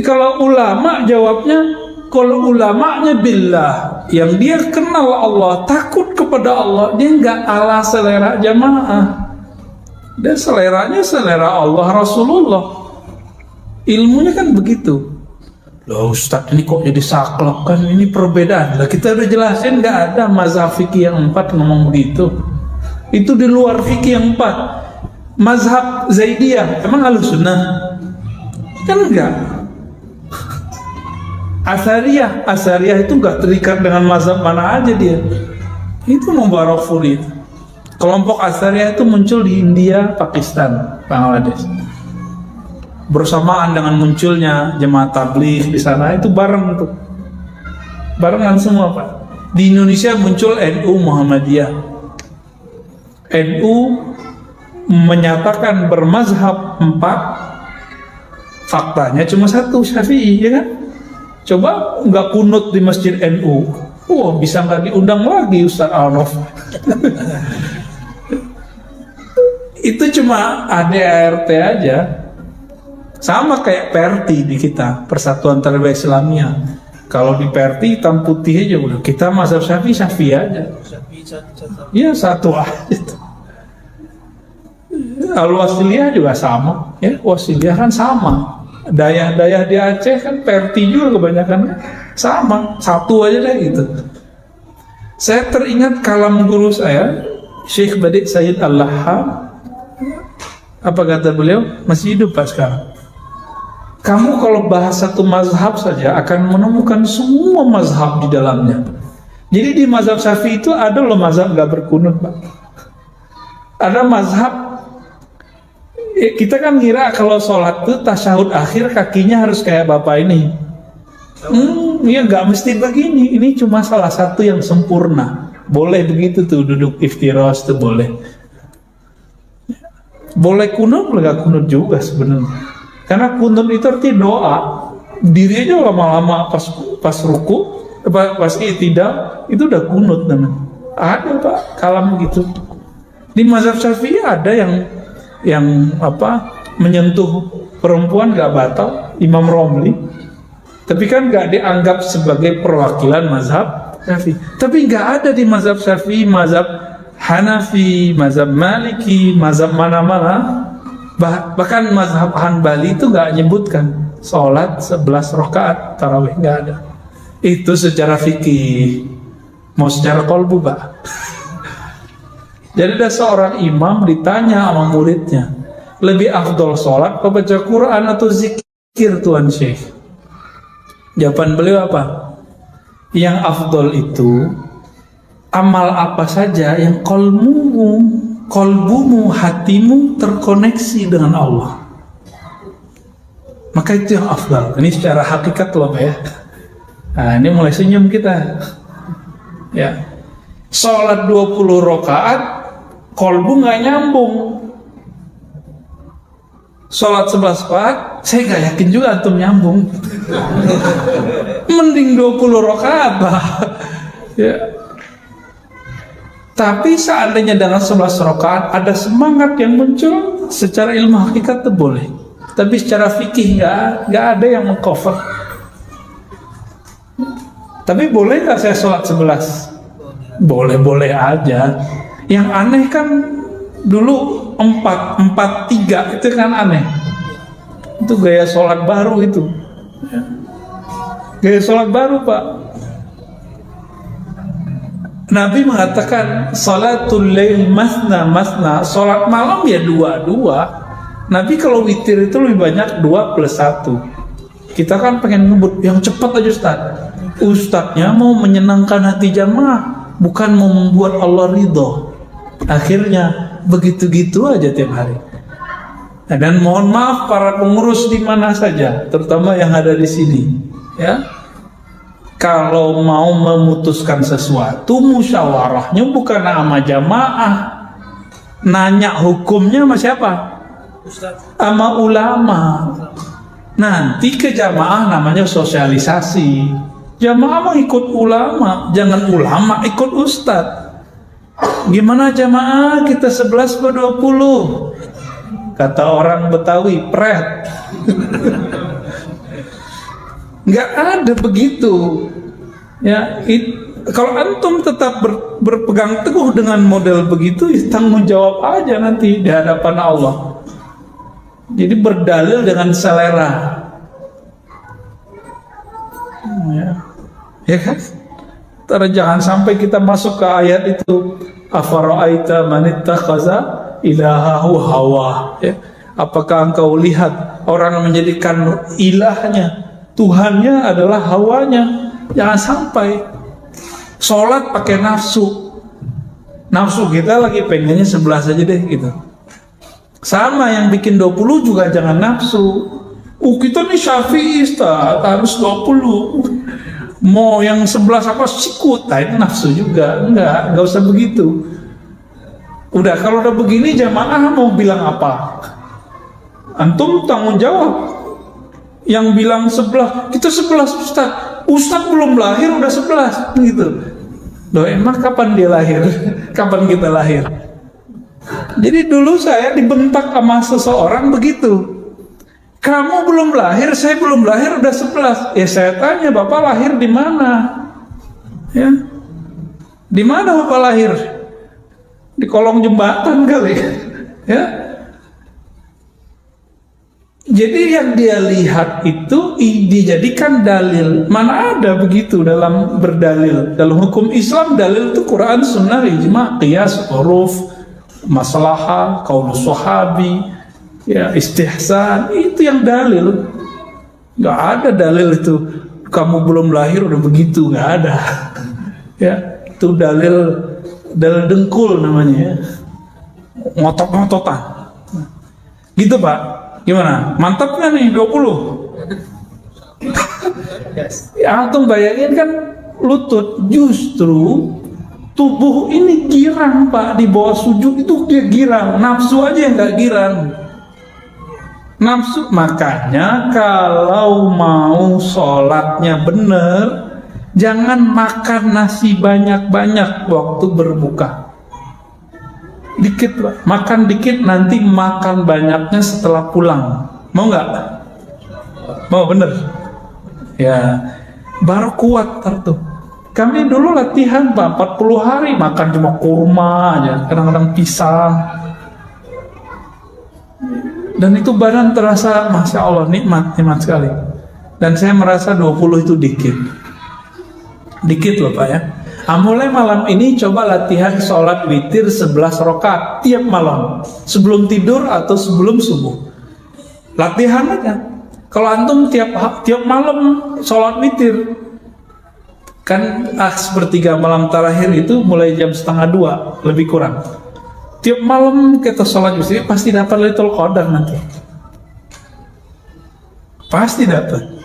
Kalau ulama jawabnya, kalau ulamanya billah, yang dia kenal Allah, takut kepada Allah, dia nggak ala selera jamaah. Dia seleranya selera Allah Rasulullah. Ilmunya kan begitu. Loh Ustadz, ini kok jadi saklek kan? Ini perbedaan. Lah kita udah jelasin nggak ada mazhab fikih yang 4 ngomong begitu. Itu di luar fikih yang 4. Mazhab Zaidiyah emang Ahlus Sunnah? Kan enggak. Asariyah itu nggak terikat dengan mazhab mana aja dia. Itu Mubarakfuri. Kelompok Asariyah itu muncul di India, Pakistan, Bangladesh. Bersamaan dengan munculnya jemaah tabligh di sana, itu bareng tuh. Barengan semua Pak. Di Indonesia muncul NU Muhammadiyah. NU menyatakan bermazhab 4. Faktanya cuma 1, Syafi'i, ya kan? Coba nggak kunut di masjid NU, bisa nggak diundang lagi Ustaz Arnof. Itu cuma ADART aja, sama kayak PRT di kita, Persatuan Tarbiyah Islamiyah. Kalau di PRT hitam putih aja udah, kita mazhab Syafi'i aja. Iya, satu aja. Al-Wasiliyah juga sama, ya Wasiliyah kan sama. Dayah-dayah di Aceh kan PRT juga kebanyakan sama, satu aja deh gitu. Saya teringat kalam guru saya Syekh Badi Sayyid Al-Laham. Apa kata beliau? Masih hidup Pak sekarang. Kamu kalau bahas satu mazhab saja akan menemukan semua mazhab di dalamnya. Jadi di mazhab Syafi'i itu ada loh mazhab gak berkunut Pak. Ada mazhab Kita kan ngira kalau sholat tuh tasyahud akhir kakinya harus kayak bapak ini. Iya nggak mesti begini. Ini cuma salah satu yang sempurna. Boleh begitu tuh duduk iftiras tuh boleh. Boleh kunut, boleh gak kunut juga sebenarnya. Karena kunut itu artinya doa. Diri aja lama-lama pas ruku, pas i'tidal itu udah kunut namanya. Ada Pak kalam gitu. Di mazhab Syafi'i ada yang menyentuh perempuan gak batal, Imam Romli. Tapi kan gak dianggap sebagai perwakilan mazhab Syafi'i. Tapi gak ada di mazhab Syafi'i, mazhab Hanafi, mazhab Maliki, mazhab mana-mana. Bahkan mazhab Hanbali itu gak nyebutkan sholat 11 rakaat tarawih, gak ada. Itu secara fikih. Mau secara kolbu Pak. Jadi ada seorang imam ditanya sama muridnya, lebih afdol sholat atau baca Quran atau zikir Tuan Syekh? Jawaban beliau apa? Yang afdol itu amal apa saja yang kolbumu, hatimu terkoneksi dengan Allah. Maka itu yang afdal. Ini secara hakikat loh ya. Nah ini mulai senyum kita. Ya, sholat 20 rakaat, kolbu nggak nyambung. Sholat 11 rakaat, saya nggak yakin juga antum nyambung. Mending 20 rakaat lah. Ya. Tapi seandainya dengan 11 rakaat ada semangat yang muncul, secara ilmu hakikat itu boleh. Tapi secara fikih nggak ada yang mengcover. Tapi boleh nggak saya sholat 11? Boleh-boleh aja. Yang aneh kan dulu 4-4-3 itu kan aneh. Itu gaya sholat baru itu. Gaya sholat baru Pak. Nabi mengatakan salatul lail masna masna, sholat malam ya 2-2. Nabi kalau witir itu lebih banyak 2+1. Kita kan pengen ngebut yang cepat aja Ustaz. Ustadznya mau menyenangkan hati jamaah, bukan mau membuat Allah ridho. Akhirnya begitu-gitu aja tiap hari. Dan mohon maaf para pengurus di mana saja, terutama yang ada di sini, ya. Kalau mau memutuskan sesuatu, musyawarahnya bukan sama jamaah. Nanya hukumnya sama siapa? Sama ulama. Nanti ke jamaah namanya sosialisasi. Jamaah mau ikut ulama, jangan ulama ikut ustadz. Gimana jamaah kita 11/20? Kata orang Betawi, pret. Nggak ada begitu. Ya, kalau antum tetap berpegang teguh dengan model begitu, tanggung jawab aja nanti di hadapan Allah. Jadi berdalil dengan selera. Ya kan? Terus jangan sampai kita masuk ke ayat itu, afara'aita man ittakhadha ilahahu hawa. Ya. Apakah engkau lihat orang yang menjadikan ilahnya, Tuhannya adalah hawanya? Jangan sampai sholat pakai nafsu. Nafsu kita lagi pengennya 11 aja deh gitu. Sama yang bikin 20 juga jangan nafsu. Kita nih Syafi'i harus 20. Mau yang 11 apa sikut, itu nafsu juga. Enggak usah begitu. Udah kalau udah begini jamaah mau bilang apa? Antum tanggung jawab. Yang bilang 11, kita 11 Ustaz belum lahir udah 11 gitu. Loh emang kapan dia lahir? Kapan kita lahir? Jadi dulu saya dibentak sama seseorang begitu. Kamu belum lahir, saya belum lahir udah 11. Ya saya tanya, Bapak lahir di mana? Ya. Di mana Bapak lahir? Di kolong jembatan kali. Ya. Jadi yang dia lihat itu dijadikan dalil. Mana ada begitu dalam berdalil. Dalam hukum Islam dalil itu Quran, Sunnah, Ijma, Qiyas, Uruf, Maslahah, Qaulus Sahabi, ya istihsan, itu yang dalil. Gak ada dalil itu kamu belum lahir udah begitu, gak ada. Ya, itu dalil dengkul namanya ya. Ngotot-ngototan. Gitu Pak, gimana? Mantap nggak nih 20? Ya, antum bayangin kan lutut, justru tubuh ini girang Pak, di bawah sujud itu dia girang, nafsu aja yang nggak girang. Nafsu, makanya kalau mau sholatnya bener, jangan makan nasi banyak-banyak waktu berbuka. Dikit Pak, makan dikit, nanti makan banyaknya setelah pulang. Mau nggak? Mau bener? Ya, baru kuat tuh. Kami dulu latihan Pak, 40 hari makan cuma kurma aja, kadang-kadang pisang. Dan itu badan terasa, Masya Allah, nikmat sekali. Dan saya merasa 20 itu dikit. Dikit loh Pak ya. Mulai malam ini coba latihan sholat witir 11 rakaat tiap malam, sebelum tidur atau sebelum subuh. Latihan aja. Kalau antum tiap malam sholat witir, kan sepertiga malam terakhir itu mulai jam 1:30 lebih kurang. Tiap malam kita sholat witir pasti dapat Lailatul Qadar nanti. Pasti dapat.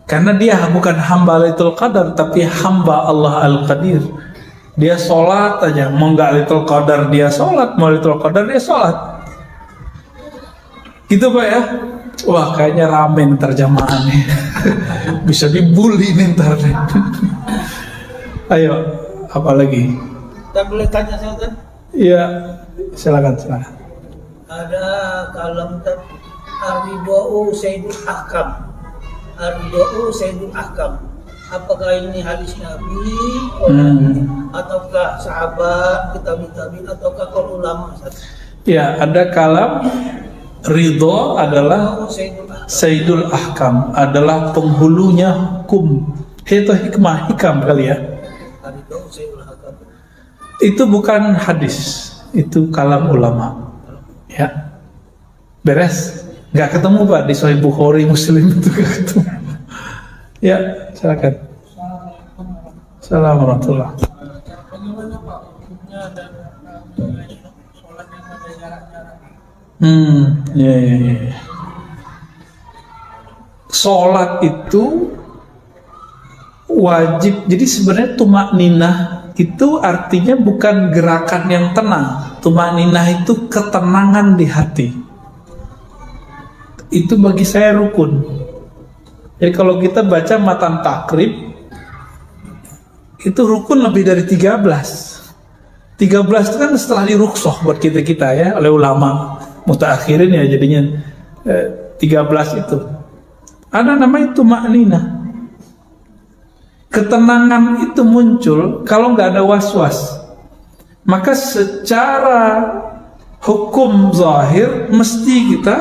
Karena dia bukan hamba Lailatul Qadar, tapi hamba Allah Al-Qadir. Dia sholat aja, mau nggak Lailatul Qadar dia sholat, mau Lailatul Qadar dia sholat. Gitu Pak ya. Wah, kayaknya rame ntar jamaah nih. Bisa dibully nih ntar nih. Ayo, apa lagi? Kita boleh tanya saya? Iya, silakan. Ada kalam Ar-Ridwa'u Sayyidul Ahkam. Ar-Ridwa'u Sayyidul Ahkam. Apakah ini hadis Nabi ataukah sahabat, tabi'in ataukah qaul ulama? Ya, ada kalam ridho adalah Sayyidul Ahkam, adalah penghulunya hukum. Itu hikmah, hikam kali ya. Itu bukan hadis, itu kalam ulama. Ya, beres. Nggak ketemu Pak di Sahih Bukhari, Muslim itu nggak ketemu. Ya, silakan. Assalamualaikum warahmatullahi wabarakatuh. Bagaimana Pak hukumnya dan sholat yang ada jarak-jarak? Ya. Sholat itu wajib. Jadi sebenarnya tumakninah itu artinya bukan gerakan yang tenang. Tumakninah itu ketenangan di hati. Itu bagi saya rukun. Jadi kalau kita baca matan takrib, itu rukun lebih dari 13. 13 itu kan setelah diruksoh buat kita ya oleh ulama mutaakhirin ya, jadinya 13 itu. Ada namanya tumakninah. Ketenangan itu muncul kalau nggak ada was-was. Maka secara hukum zahir mesti kita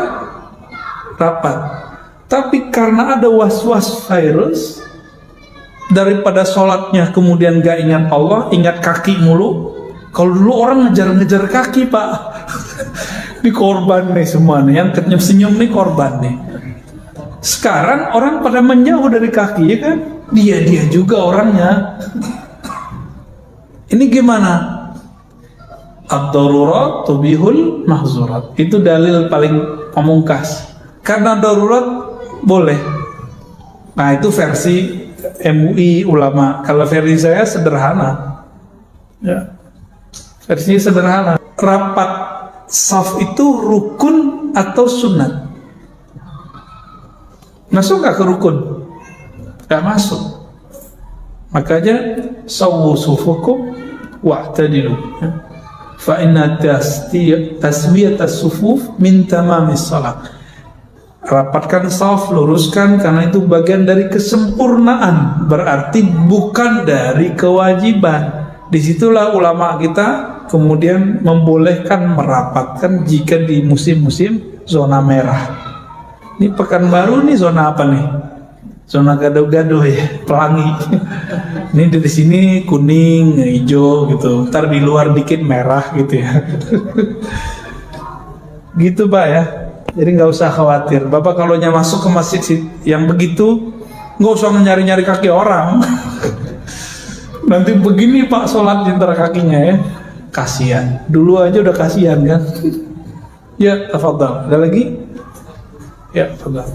rapat. Tapi karena ada was-was virus, daripada sholatnya kemudian gak ingat Allah, ingat kaki mulu. Kalau dulu orang ngejar-ngejar kaki Pak. Ini korban nih semua nih, yang senyum nih korban nih. Sekarang orang pada menjauh dari kaki ya kan, dia juga orangnya. Ini gimana? Ad-darurat tubihul mahzurat. Itu dalil paling pamungkas. Karena darurat boleh. Nah itu versi MUI ulama. Kalau versi saya sederhana. Ya. Versinya sederhana. Rapat saf itu rukun atau sunat? Masuk gak ke rukun? Gak masuk. Makanya sawwu sufukum wa'tadilu. Fa inna taswiyatas sufuf min tamamis salat. Rapatkan saf, luruskan, karena itu bagian dari kesempurnaan, berarti bukan dari kewajiban. Disitulah ulama kita kemudian membolehkan merapatkan jika di musim-musim zona merah. Ini Pekanbaru nih zona apa nih? Zona gado-gado ya, pelangi. Ini dari sini kuning, hijau gitu. Ntar di luar dikit merah gitu ya. Gitu Pak ya. Jadi nggak usah khawatir. Bapak kalau masuk ke masjid yang begitu, nggak usah nyari-nyari kaki orang. Nanti begini Pak sholat di antara kakinya ya. Kasihan. Dulu aja udah kasihan kan. Ya, tafadhal. Ada lagi? Ya, tafadhal.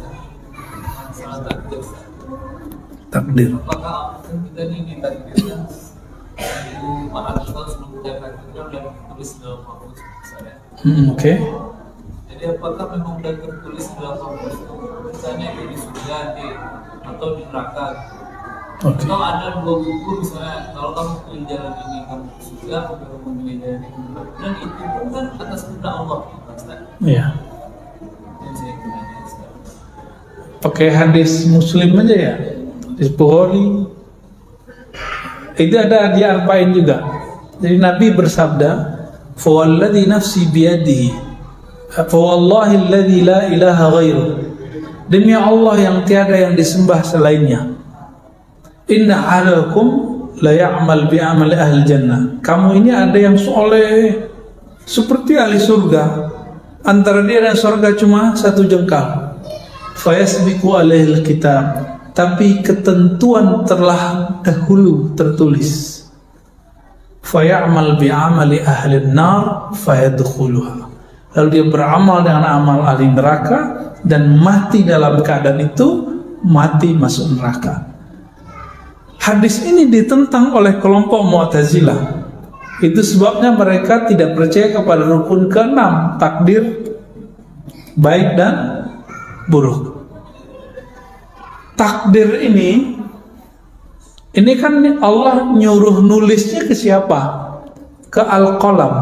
Takdir. Apakah kita ini ditakdirkan itu Maha Allah sebelum kita takdirkan udah tertulis dalam mahfuz misalnya. Oke. Jadi apakah memang udah tertulis dalam mahfuz itu misalnya itu di surga atau di neraka? Oke. Atau ada dua buku misalnya kalau kamu pilih jalan ini kamu ke surga, kamu pilih jalan ini dan itu pun kan atas kehendak Allah. Iya. Yang saya tanya sekarang. Pakai hadis Muslim aja ya. Hadis Bukhari. Itu ada di Arba'in juga. Jadi Nabi bersabda, "Fawalladzi nafsi biyadihi, fawallahi alladzi la ilaha ghairu." Demi Allah yang tiada yang disembah selainnya. Inna ahadakum la ya'mal bi amali ahli jannah. Kamu ini ada yang soleh seperti ahli surga. Antara dia dan surga cuma satu jengkal. Fayasbiqu alaihil kitab. Tapi ketentuan telah dahulu tertulis. Faya'mal bi amali ahli nar fayadkhuluha. Lalu dia beramal dengan amal ahli neraka dan mati dalam keadaan itu, mati masuk neraka. Hadis ini ditentang oleh kelompok Mu'tazilah. Itu sebabnya mereka tidak percaya kepada rukun ke-6, takdir baik dan buruk. Takdir ini kan Allah nyuruh nulisnya ke siapa? Ke Al-Qalam.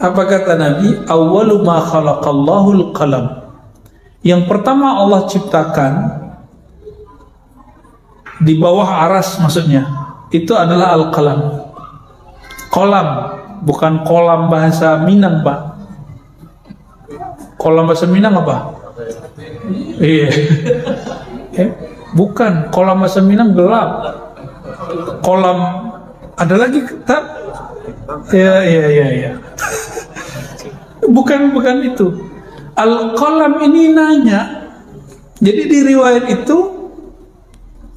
Apa kata Nabi? Awwalu ma khalaqallahu al-qalam. Yang pertama Allah ciptakan di bawah aras maksudnya itu adalah Al-Qalam. Kolam, bukan kolam bahasa Minang, Pak. Kolam bahasa Minang apa? Iya. Bukan, kolam bahasa Minang gelap. Kolam ada lagi tak? Ya. Bukan itu. Al-Qalam ini nanya. Jadi di riwayat itu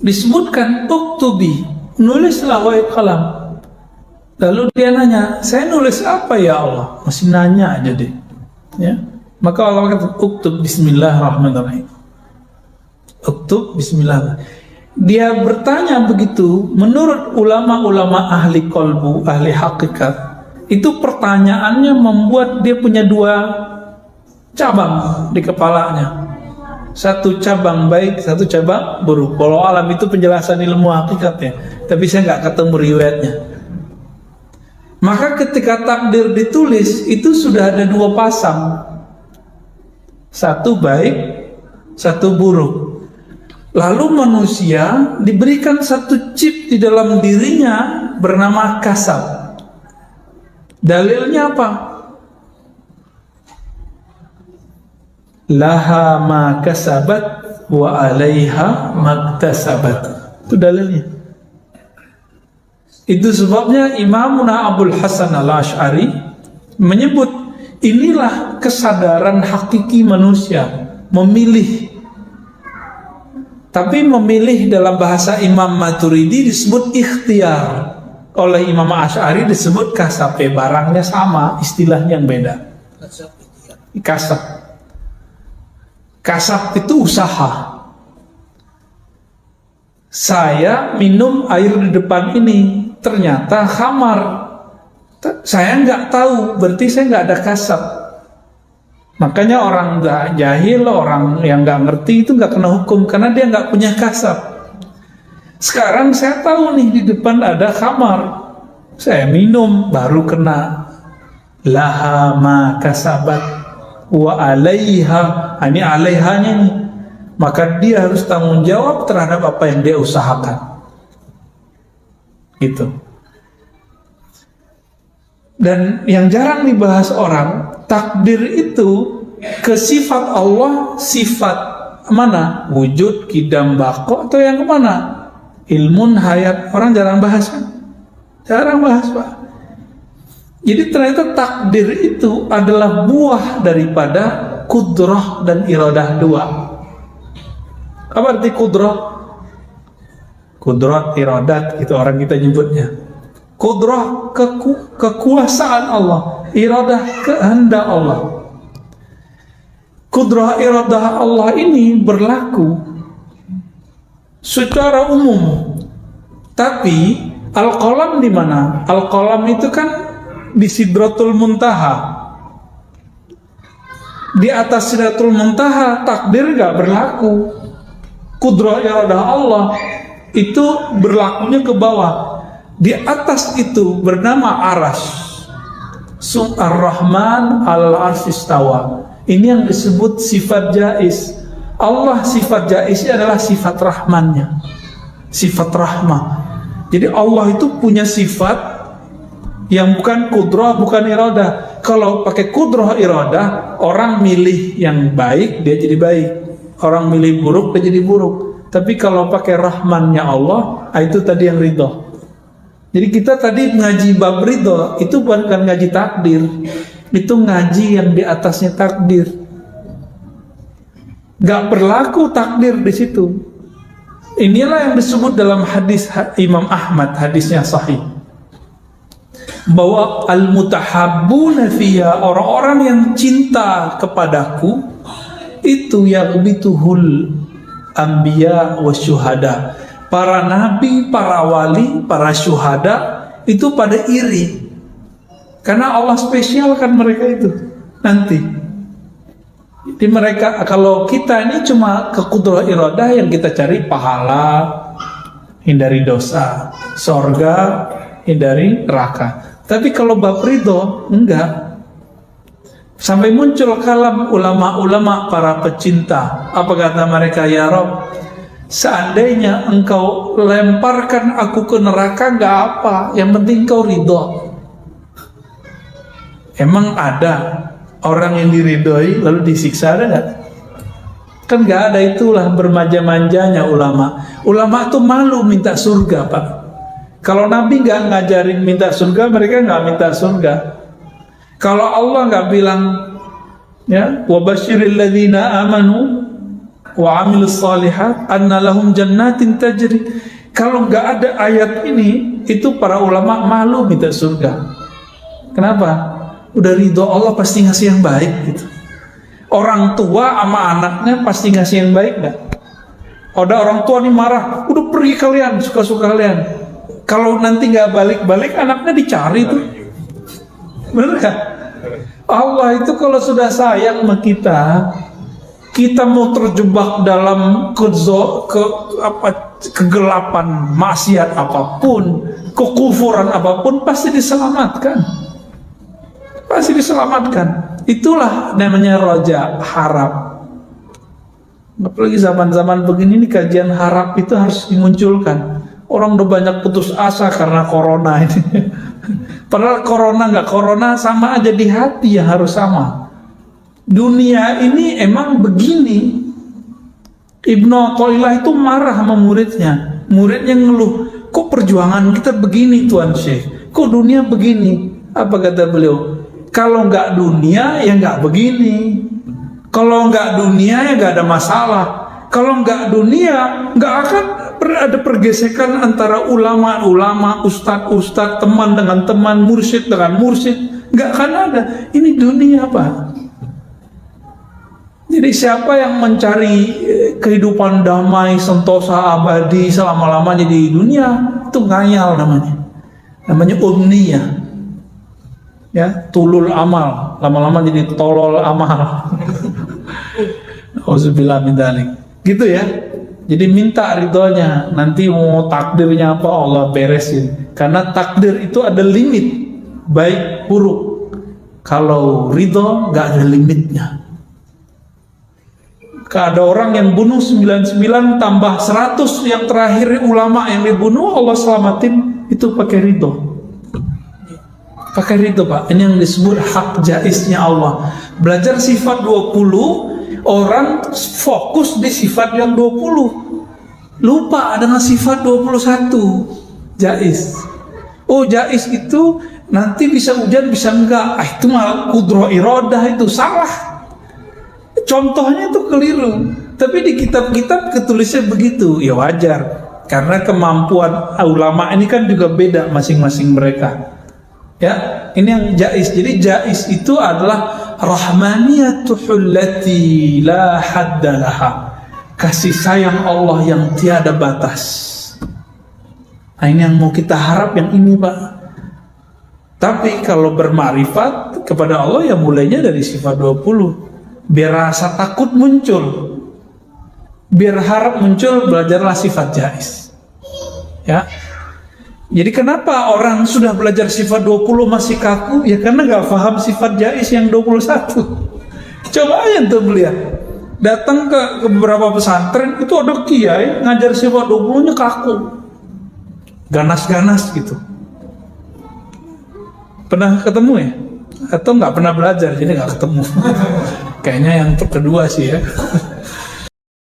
disebutkan uktubi, nulislah wahai qalam. Lalu dia nanya, saya nulis apa ya Allah? Masih nanya aja deh. Ya. Maka Allah kata, uktub bismillahirrahmanirrahim. Uktub bismillah. Dia bertanya begitu, menurut ulama-ulama ahli qalbu, ahli hakikat, itu pertanyaannya membuat dia punya dua cabang di kepalanya. Satu cabang baik, satu cabang buruk. Kalau alam itu penjelasan ilmu hakikatnya, tapi saya nggak ketemu riwayatnya. Maka ketika takdir ditulis, itu sudah ada dua pasang. Satu baik, satu buruk. Lalu manusia diberikan satu chip di dalam dirinya bernama kasab. Dalilnya apa? Laha ma kasabat wa alaiha maktasabat. Itu dalilnya. Itu sebabnya Imamuna Abul Hasan Al-Asy'ari menyebut inilah kesadaran hakiki manusia, memilih. Tapi memilih dalam bahasa Imam Maturidi disebut ikhtiar. Oleh Imam Asy'ari disebut kasab. Barangnya sama, istilahnya yang beda. Kasab. Kasab itu usaha. Saya minum air di depan ini, ternyata khamar. Saya nggak tahu, berarti saya nggak ada kasab. Makanya orang jahil, orang yang nggak ngerti itu nggak kena hukum karena dia nggak punya kasab. Sekarang saya tahu nih di depan ada khamar, saya minum baru kena. Laha ma kasabat wa alaiha, ini alaihanya nih. Maka dia harus tanggung jawab terhadap apa yang dia usahakan. Gitu. Dan yang jarang dibahas orang, takdir itu ke sifat Allah, sifat mana? Wujud, kidam, bako, atau yang kemana? Ilmun, hayat. Orang jarang bahas kan? Jarang bahas, Pak. Jadi ternyata takdir itu adalah buah daripada kudrah dan iradah dua. Apa arti kudrah? Kudrat, iradat, itu orang kita nyebutnya. Kudrah kekuasaan Allah, iradah kehendak Allah. Kudrah iradah Allah ini berlaku secara umum. Tapi al-qalam di mana? Al-qalam itu kan di Sidratul Muntaha. Di atas Sidratul Muntaha takdir gak berlaku. Kudrah iradah Allah itu berlakunya ke bawah. Di atas itu bernama Arash. Ar-Rahman al-Arsh istawa. Ini yang disebut sifat jaiz. Allah sifat jaiz adalah sifat rahmannya, sifat rahmah. Jadi Allah itu punya sifat yang bukan kudrah, bukan iradah. Kalau pakai kudrah iradah, orang milih yang baik dia jadi baik, orang milih buruk dia jadi buruk. Tapi kalau pakai rahmannya Allah, itu tadi yang ridho. Jadi kita tadi ngaji bab ridho itu bukan ngaji takdir, itu ngaji yang di atasnya takdir. Gak berlaku takdir di situ. Inilah yang disebut dalam hadis Imam Ahmad, hadisnya sahih, bahwa al-mutahabbuna fiyya, orang-orang yang cinta kepadaku itu yaghbituhul anbiya wasyuhada. Para nabi, para wali, para syuhada itu pada iri karena Allah spesialkan mereka itu nanti. Jadi mereka, kalau kita ini cuma ke kudrah iradah yang kita cari pahala, hindari dosa, sorga, hindari neraka. Tapi kalau bab ridho enggak. Sampai muncul kalam ulama-ulama para pecinta. Apa kata mereka? Ya Rabb, seandainya engkau lemparkan aku ke neraka enggak apa, yang penting engkau ridho. Emang ada orang yang diridhoi lalu disiksa, ada nggak? Kan nggak ada. Itulah bermanja-manjanya ulama. Ulama tuh malu minta surga, Pak. Kalau Nabi nggak ngajarin minta surga, mereka nggak minta surga. Kalau Allah nggak bilang, ya, wa basyiril ladzina amanu wa amilus shalihat anna lahum jannatin tajri. Kalau nggak ada ayat ini, itu para ulama malu minta surga. Kenapa? Udah ridho Allah pasti ngasih yang baik gitu. Orang tua sama anaknya pasti ngasih yang baik gak? Ada orang tua nih marah, udah pergi kalian, suka-suka kalian. Kalau nanti gak balik-balik, anaknya dicari tuh. Bener gak? Allah itu kalau sudah sayang sama kita mau terjebak dalam kegelapan, maksiat apapun, kekufuran apapun, pasti diselamatkan. Pasti diselamatkan. Itulah namanya roja, harap. Apalagi zaman-zaman begini nih, kajian harap itu harus dimunculkan. Orang udah banyak putus asa karena corona ini. Padahal corona nggak corona sama aja, di hati yang harus sama. Dunia ini emang begini. Ibnu Athaillah itu marah sama muridnya. Muridnya ngeluh, kok perjuangan kita begini Tuan Syekh? Kok dunia begini? Apa kata beliau? Kalau nggak dunia ya nggak begini. Kalau nggak dunia ya nggak ada masalah. Kalau nggak dunia nggak akan ada pergesekan antara ulama-ulama, ustadz-ustadz, teman dengan teman, mursyid dengan mursyid. Nggak akan ada. Ini dunia, Pak. Jadi siapa yang mencari kehidupan damai, sentosa, abadi selama-lamanya di dunia, itu ngayal namanya. Namanya umniyah. Ya, tulul amal, lama-lama jadi tolol amal. Auzubillah min dzalik. Gitu ya. Jadi minta ridhonya. Nanti mau takdirnya apa Allah beresin. Karena takdir itu ada limit, baik buruk. Kalau ridho nggak ada limitnya. Ada orang yang bunuh 99 tambah 100 yang terakhir ulama yang dibunuh, Allah selamatin, itu pakai ridho. Pakai ridho, Pak. Ini yang disebut hak jaiznya Allah. Belajar sifat 20, orang fokus di sifat yang 20. Lupa dengan sifat 21. Jaiz. Oh, jaiz itu nanti bisa hujan, bisa enggak. Itu malah kudrah iradah, itu salah. Contohnya itu keliru. Tapi di kitab-kitab ketulisnya begitu. Ya wajar. Karena kemampuan ulama ini kan juga beda masing-masing mereka. Ya, ini yang jaiz. Jadi jaiz itu adalah rahmaniyatul lati la haddalaha. Kasih sayang Allah yang tiada batas. Nah, ini yang mau kita harap, yang ini Pak. Tapi kalau bermakrifat kepada Allah ya mulainya dari sifat 20. Biar rasa takut muncul, biar harap muncul, belajarlah sifat jaiz. Ya. Jadi kenapa orang sudah belajar sifat 20 masih kaku? Ya karena gak paham sifat jaiz yang 21. Coba aja tuh lihat. Datang ke beberapa pesantren itu ada kiai ngajar sifat 20-nya kaku. Ganas-ganas gitu. Pernah ketemu ya? Atau nggak pernah belajar jadi nggak ketemu? Kayaknya yang kedua sih ya.